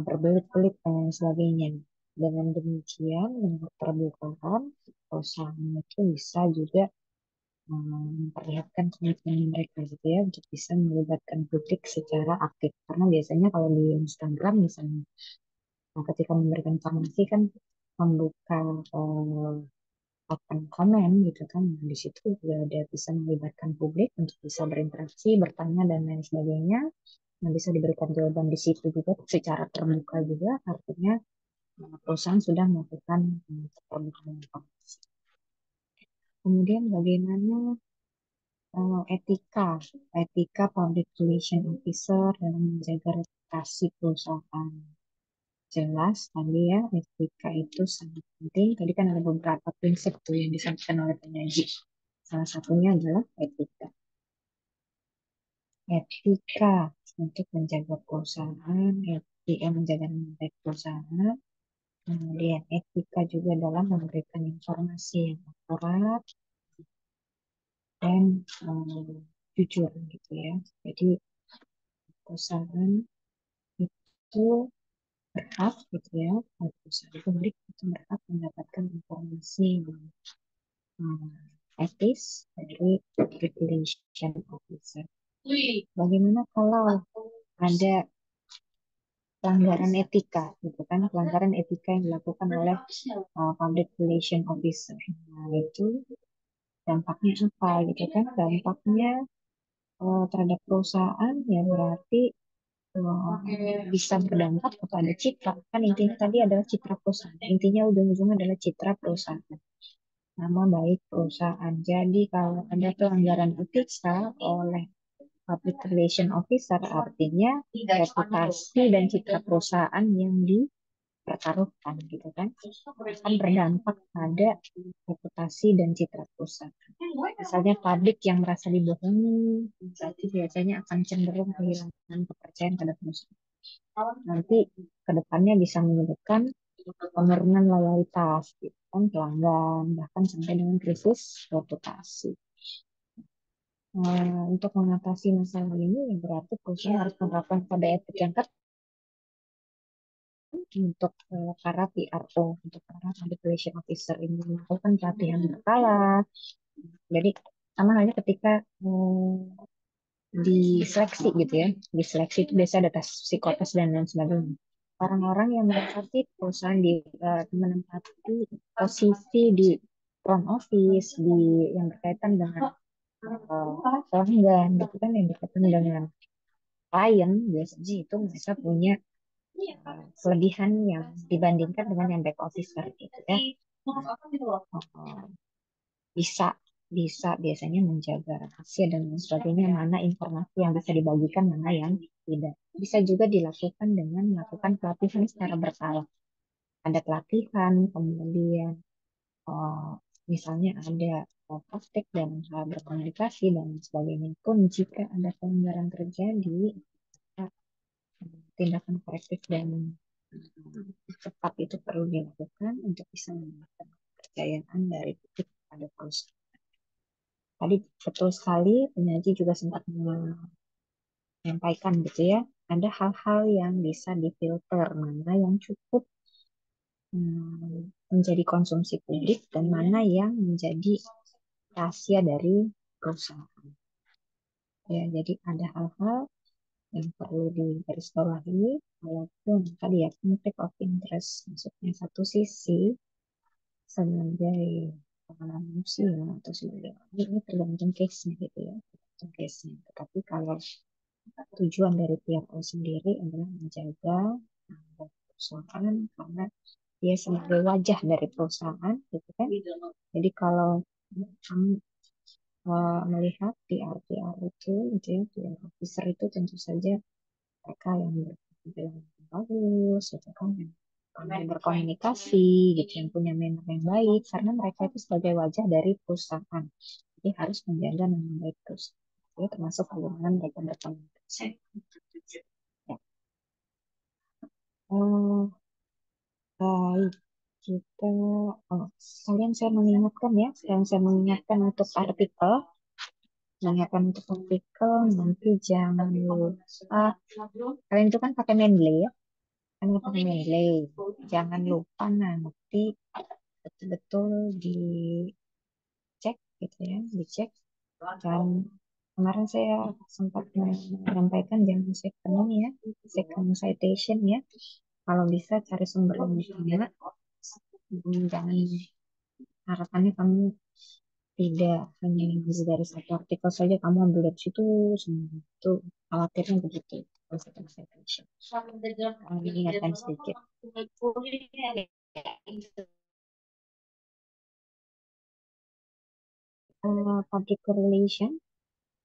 berbelit-belit dan lain sebagainya. Dengan demikian, dengan keterbukaan, perusahaan itu bisa juga memperlihatkan komitmen mereka, gitu ya, untuk bisa melibatkan publik secara aktif. Karena biasanya kalau di Instagram misalnya, ketika memberikan informasi kan membuka open komen, gitu kan. Nah, di situ juga ada bisa melibatkan publik untuk bisa berinteraksi, bertanya dan lain sebagainya. Nah, bisa diberikan jawaban di situ juga secara terbuka juga, artinya perusahaan sudah melakukan keterbukaan informasi. Kemudian bagaimana etika, etika public relation officer dalam menjaga reputasi perusahaan. Jelas tadi ya, etika itu sangat penting. Tadi kan ada beberapa prinsip tuh yang disampaikan oleh penyaji. Salah satunya adalah etika. Etika untuk menjaga perusahaan, etika menjaga nama baik perusahaan. Kemudian etika juga dalam memberikan informasi yang akurat dan jujur, gitu ya. Jadi perusahaan itu berhak, gitu ya, perusahaan publik itu berhak mendapatkan informasi yang etis dari public relation officer. Bagaimana kalau ada pelanggaran etika, gitu kan? Pelanggaran etika yang dilakukan oleh public relation officer. Nah, itu dampaknya apa, gitu kan? Dampaknya terhadap perusahaan ya berarti bisa berdampak kepada citra. Kan intinya tadi adalah citra perusahaan. Intinya ujung-ujungnya adalah citra perusahaan. Nama baik perusahaan. Jadi kalau ada pelanggaran etika oleh public relation officer, artinya reputasi dan citra perusahaan yang dipertaruhkan, gitu kan, akan berdampak pada reputasi dan citra perusahaan. Misalnya publik yang merasa dibohongi, berarti biasanya akan cenderung kehilangan kepercayaan pada perusahaan. Nanti kedepannya bisa menyebabkan penurunan loyalitas, gitu kan, pelanggan, bahkan sampai dengan krisis reputasi. Untuk mengatasi masalah ini, berarti perusahaan harus menerapkan kode etik yang ketat untuk para PRO, untuk para public relation officer ini melakukan pelatihan berkala. Jadi sama halnya ketika diseleksi gitu ya, diseleksi itu biasa ada tes psikotes dan lain sebagainya. Orang-orang yang menempati perusahaan menempati posisi di front office di yang berkaitan dengan pelanggan, gitu kan, yang berkaitan dengan klien, biasanya itu mereka punya kelebihan yang dibandingkan dengan yang back officer, gitu ya. Bisa bisa biasanya menjaga rahasia dan lain sebagainya, mana informasi yang bisa dibagikan, mana yang tidak. Bisa juga dilakukan dengan melakukan pelatihan secara berkala. Ada pelatihan, kemudian misalnya ada praktek dan hal berkomunikasi dan sebagainya. Pun jika ada pelanggaran terjadi, tindakan korektif dan cepat itu perlu dilakukan untuk bisa meningkatkan kepercayaan dari publik pada perusahaan. Tadi betul sekali, penyaji juga sempat menyampaikan gitu ya, ada hal-hal yang bisa difilter, mana yang cukup menjadi konsumsi publik dan mana yang menjadi rahasia dari perusahaan. Ya, jadi ada hal-hal yang perlu digarisbawahi, walaupun tadi ya conflict of interest, maksudnya satu sisi sebagai pengenalan manusia atau sebagai ini tergantung case-nya gitu ya, tergantung case-nya. Tetapi kalau tujuan dari PRO sendiri adalah menjaga perusahaan karena dia sebagai wajah dari perusahaan, gitu kan. Jadi kalau kamu melihat PR itu, gitu ya, PR officer itu tentu saja mereka yang berpenampilan bagus, gitu kan, yang berkomunikasi, gitu, yang punya manner yang baik, karena mereka itu sebagai wajah dari perusahaan. Jadi harus menjaga nama baik perusahaan. Jadi termasuk hubungan mereka berkomunikasi. Ya. Baik, kita sekalian saya mengingatkan ya, untuk artikel, nanti jangan lupa, kalian itu kan pakai Mendeley ya, jangan lupa nanti betul-betul dicek gitu ya, dan kemarin saya sempat menyampaikan jangan second ya, second citation ya, kalau bisa cari sumber yang sama. Jangan, harapannya kamu tidak hanya dari satu artikel saja kamu ambil dari situ semua, itu khawatirnya begitu. Ingatkan sedikit. Public relation.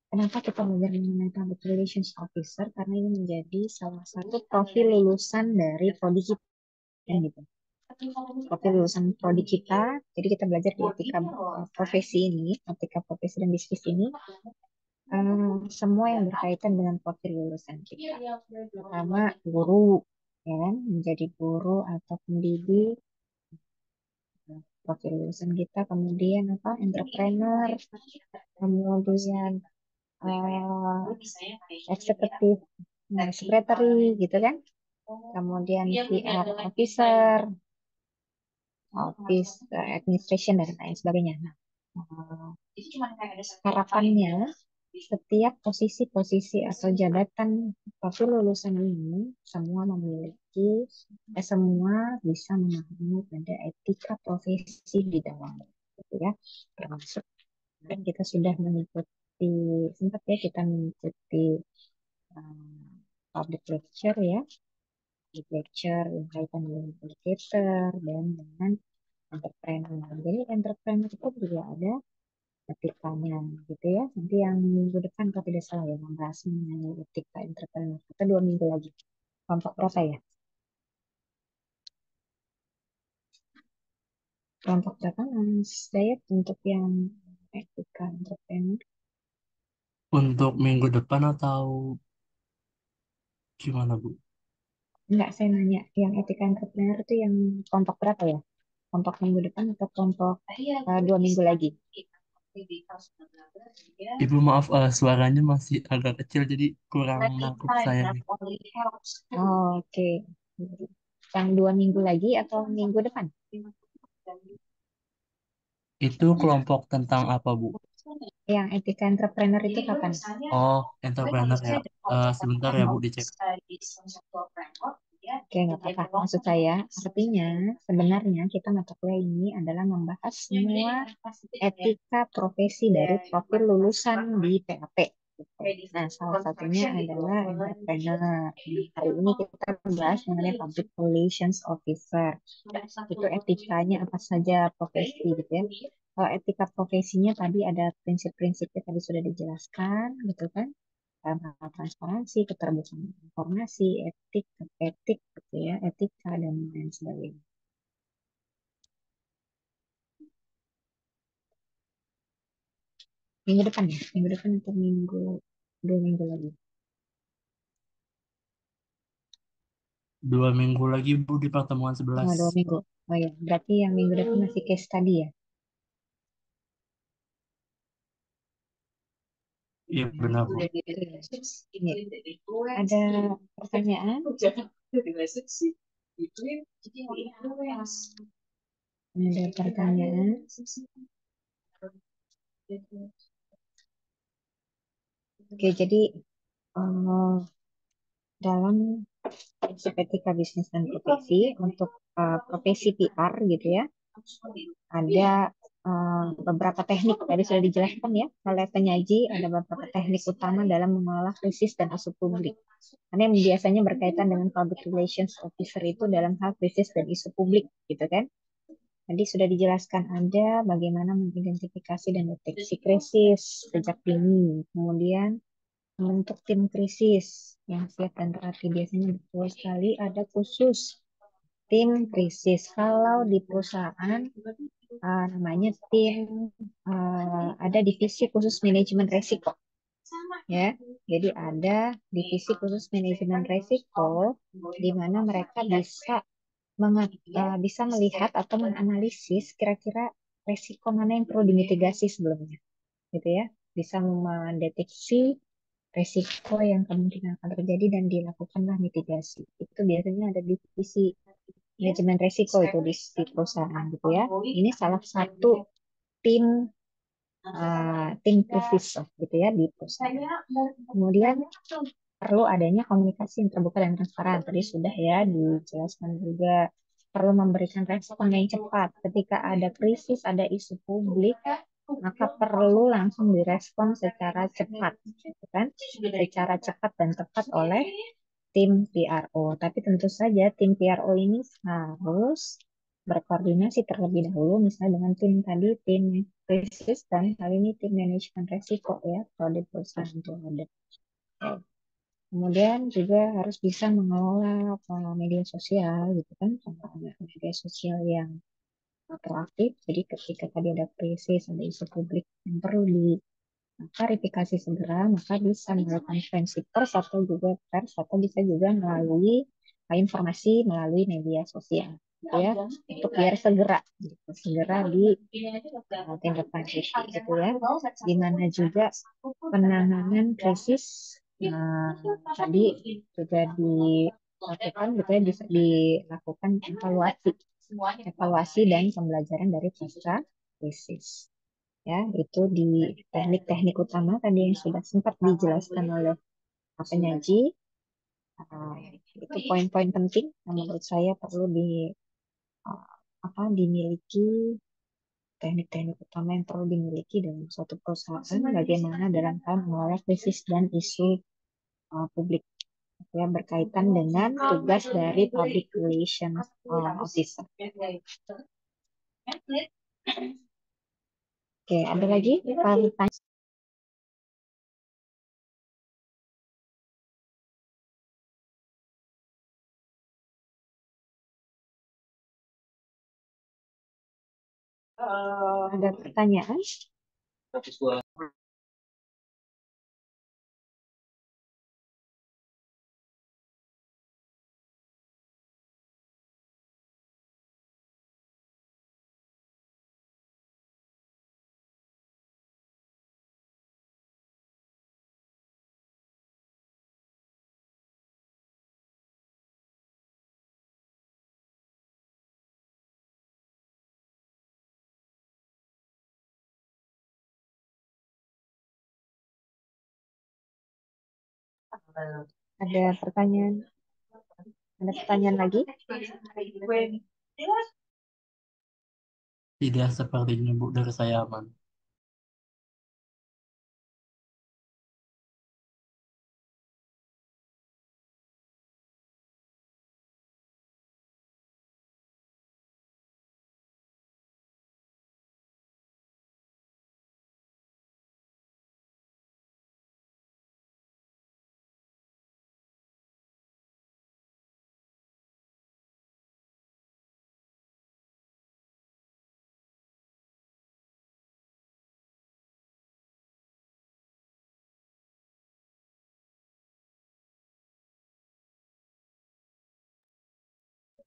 Kenapa kita belajar mengenai public relations officer? Karena ini menjadi salah satu profil lulusan dari prodi kita, gitu. Profil lulusan prodi kita. Jadi kita belajar di etika profesi ini, etika profesi dan bisnis ini, semua yang berkaitan dengan profil lulusan kita. Pertama guru, ya kan, menjadi guru atau pendidik, profil lulusan kita. Kemudian apa, entrepreneur, kemudian eksekutif, secretary, gitu kan. Kemudian PR officer, office administration dan lain sebagainya. Nah, harapannya setiap posisi-posisi atau jabatan profil lulusan ini semua bisa memahami pada etika profesi di dalamnya, gitu ya. Termasuk dan kita sudah mengikuti sempat ya kita mengikuti uh, public lecture ya, public lecture yang kaitan dengan educator dan dengan entrepreneur. Jadi entrepreneur itu juga ada etikanya gitu ya. Nanti yang minggu depan kalau tidak salah ya membahas mengenai etika entrepreneur. Kita 2 minggu lagi. Kelompok berapa ya? Kelompok berapa Mas Dayat untuk yang etika entrepreneur? Untuk minggu depan atau gimana, Bu? Enggak, saya nanya yang etika entrepreneur itu yang kelompok berapa ya? Kelompok minggu depan atau kelompok 2 minggu lagi? Ibu maaf, suaranya masih agak kecil jadi kurang nangkep saya nih. Oke. Yang 2 minggu lagi atau minggu depan? Itu kelompok tentang apa, Bu? Yang etika entrepreneur itu kapan? Oh, entrepreneur ya. Sebentar ya, Bu, dicek. Oke, nggak apa-apa. Maksud saya, artinya sebenarnya kita mata kuliah ini adalah membahas semua etika profesi dari profil lulusan di PAP. Nah, salah satunya adalah entrepreneur. Hari ini kita bahas mengenai public relations officer. Itu etikanya apa saja profesi gitu ya. Kalau etika profesinya tadi ada prinsip-prinsipnya tadi sudah dijelaskan gitu kan. Dalam hal transparansi, keterbukaan informasi, etik gitu ya, etika dan lain sebagainya. Minggu depan ya, minggu depan atau 2 minggu lagi. 2 minggu lagi, Bu, di pertemuan Oh, 2 11. minggu. Oh ya, berarti yang minggu depan masih case study ya? Iya, benar, Bu. Ini, ada pertanyaan? Ada pertanyaan? Oke, jadi dalam prinsip etika bisnis dan profesi untuk profesi PR gitu ya, ada beberapa teknik tadi sudah dijelaskan ya oleh penyaji, ada beberapa teknik utama dalam mengelola krisis dan isu publik. Karena yang biasanya berkaitan dengan public relations officer itu dalam hal krisis dan isu publik gitu kan. Tadi sudah dijelaskan ada bagaimana mengidentifikasi dan deteksi krisis sejak dini, kemudian membentuk tim krisis yang siap dan terapi. Biasanya betul sekali ada khusus tim krisis. Kalau di perusahaan namanya tim ada divisi khusus manajemen resiko ya. Jadi ada divisi khusus manajemen resiko di mana mereka bisa melihat atau menganalisis kira-kira resiko mana yang perlu dimitigasi sebelumnya gitu ya, bisa mendeteksi resiko yang kemungkinan akan terjadi dan dilakukanlah mitigasi. Itu biasanya ada divisi manajemen resiko itu di perusahaan gitu ya. Ini salah satu tim tim krisis gitu ya di perusahaan. Kemudian perlu adanya komunikasi yang terbuka dan transparan. Tadi sudah ya dijelaskan juga, perlu memberikan respon yang cepat ketika ada krisis, ada isu publik, maka perlu langsung direspon secara cepat, gitu kan? Secara cepat dan tepat oleh tim PRO. Tapi tentu saja tim PRO ini harus berkoordinasi terlebih dahulu, misalnya dengan tim tadi, tim krisis, dan kali ini tim manajemen resiko ya, kalau di perusahaan itu ada. Kemudian juga harus bisa mengelola media sosial gitu kan, media sosial yang proaktif. Jadi ketika tadi ada krisis, ada isu publik yang perlu diklarifikasi segera, maka bisa melalui konferensi pers atau bisa juga melalui informasi melalui media sosial gitu ya, untuk biar segera tindak lanjuti gitu ya. Dimana juga penanganan krisis tadi juga dilakukan gitu ya, bisa dilakukan evaluasi dan pembelajaran dari pasca krisis. Ya, itu di teknik-teknik utama tadi yang sudah sempat dijelaskan oleh penyaji. Itu poin-poin penting yang menurut saya perlu dimiliki, teknik-teknik utama yang perlu dimiliki dalam suatu perusahaan, bagaimana dalam hal mengelola krisis dan isu publik, ya, berkaitan dengan tugas dari public relations officer. Oke, ada lagi pertanyaan? Ada pertanyaan? Ada pertanyaan? Ada pertanyaan lagi? Tidak sepertinya Bu, dari saya aman.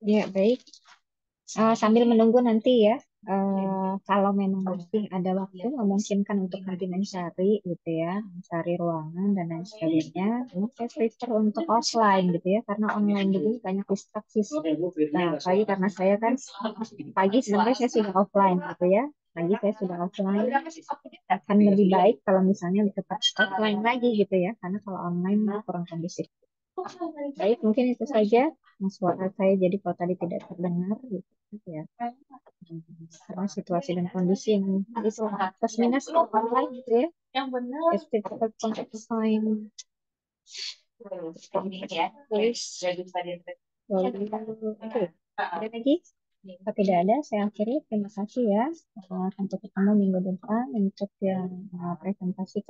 Ya, baik. Sambil menunggu nanti ya, kalau memang masih ada waktu memungkinkan untuk nanti mencari gitu ya, mencari ruangan dan lain sebagainya, ini saya prefer untuk offline gitu ya, karena online dulu banyak distraksi. Nah, apalagi karena saya kan pagi sebenarnya saya sudah offline gitu ya, pagi saya sudah offline, akan lebih baik kalau misalnya tetap offline lagi gitu ya, karena kalau online kurang kondusif. Baik, mungkin itu saja. Suara saya jadi kalau tadi tidak terdengar gitu ya. Karena situasi dan kondisi yang itu plus minus online gitu ya. Yang benar. Estimated contact time. Oke. Ada lagi? Kalau tidak ada, saya akhiri. Terima kasih ya. Sampai ketemu minggu depan untuk yang presentasi.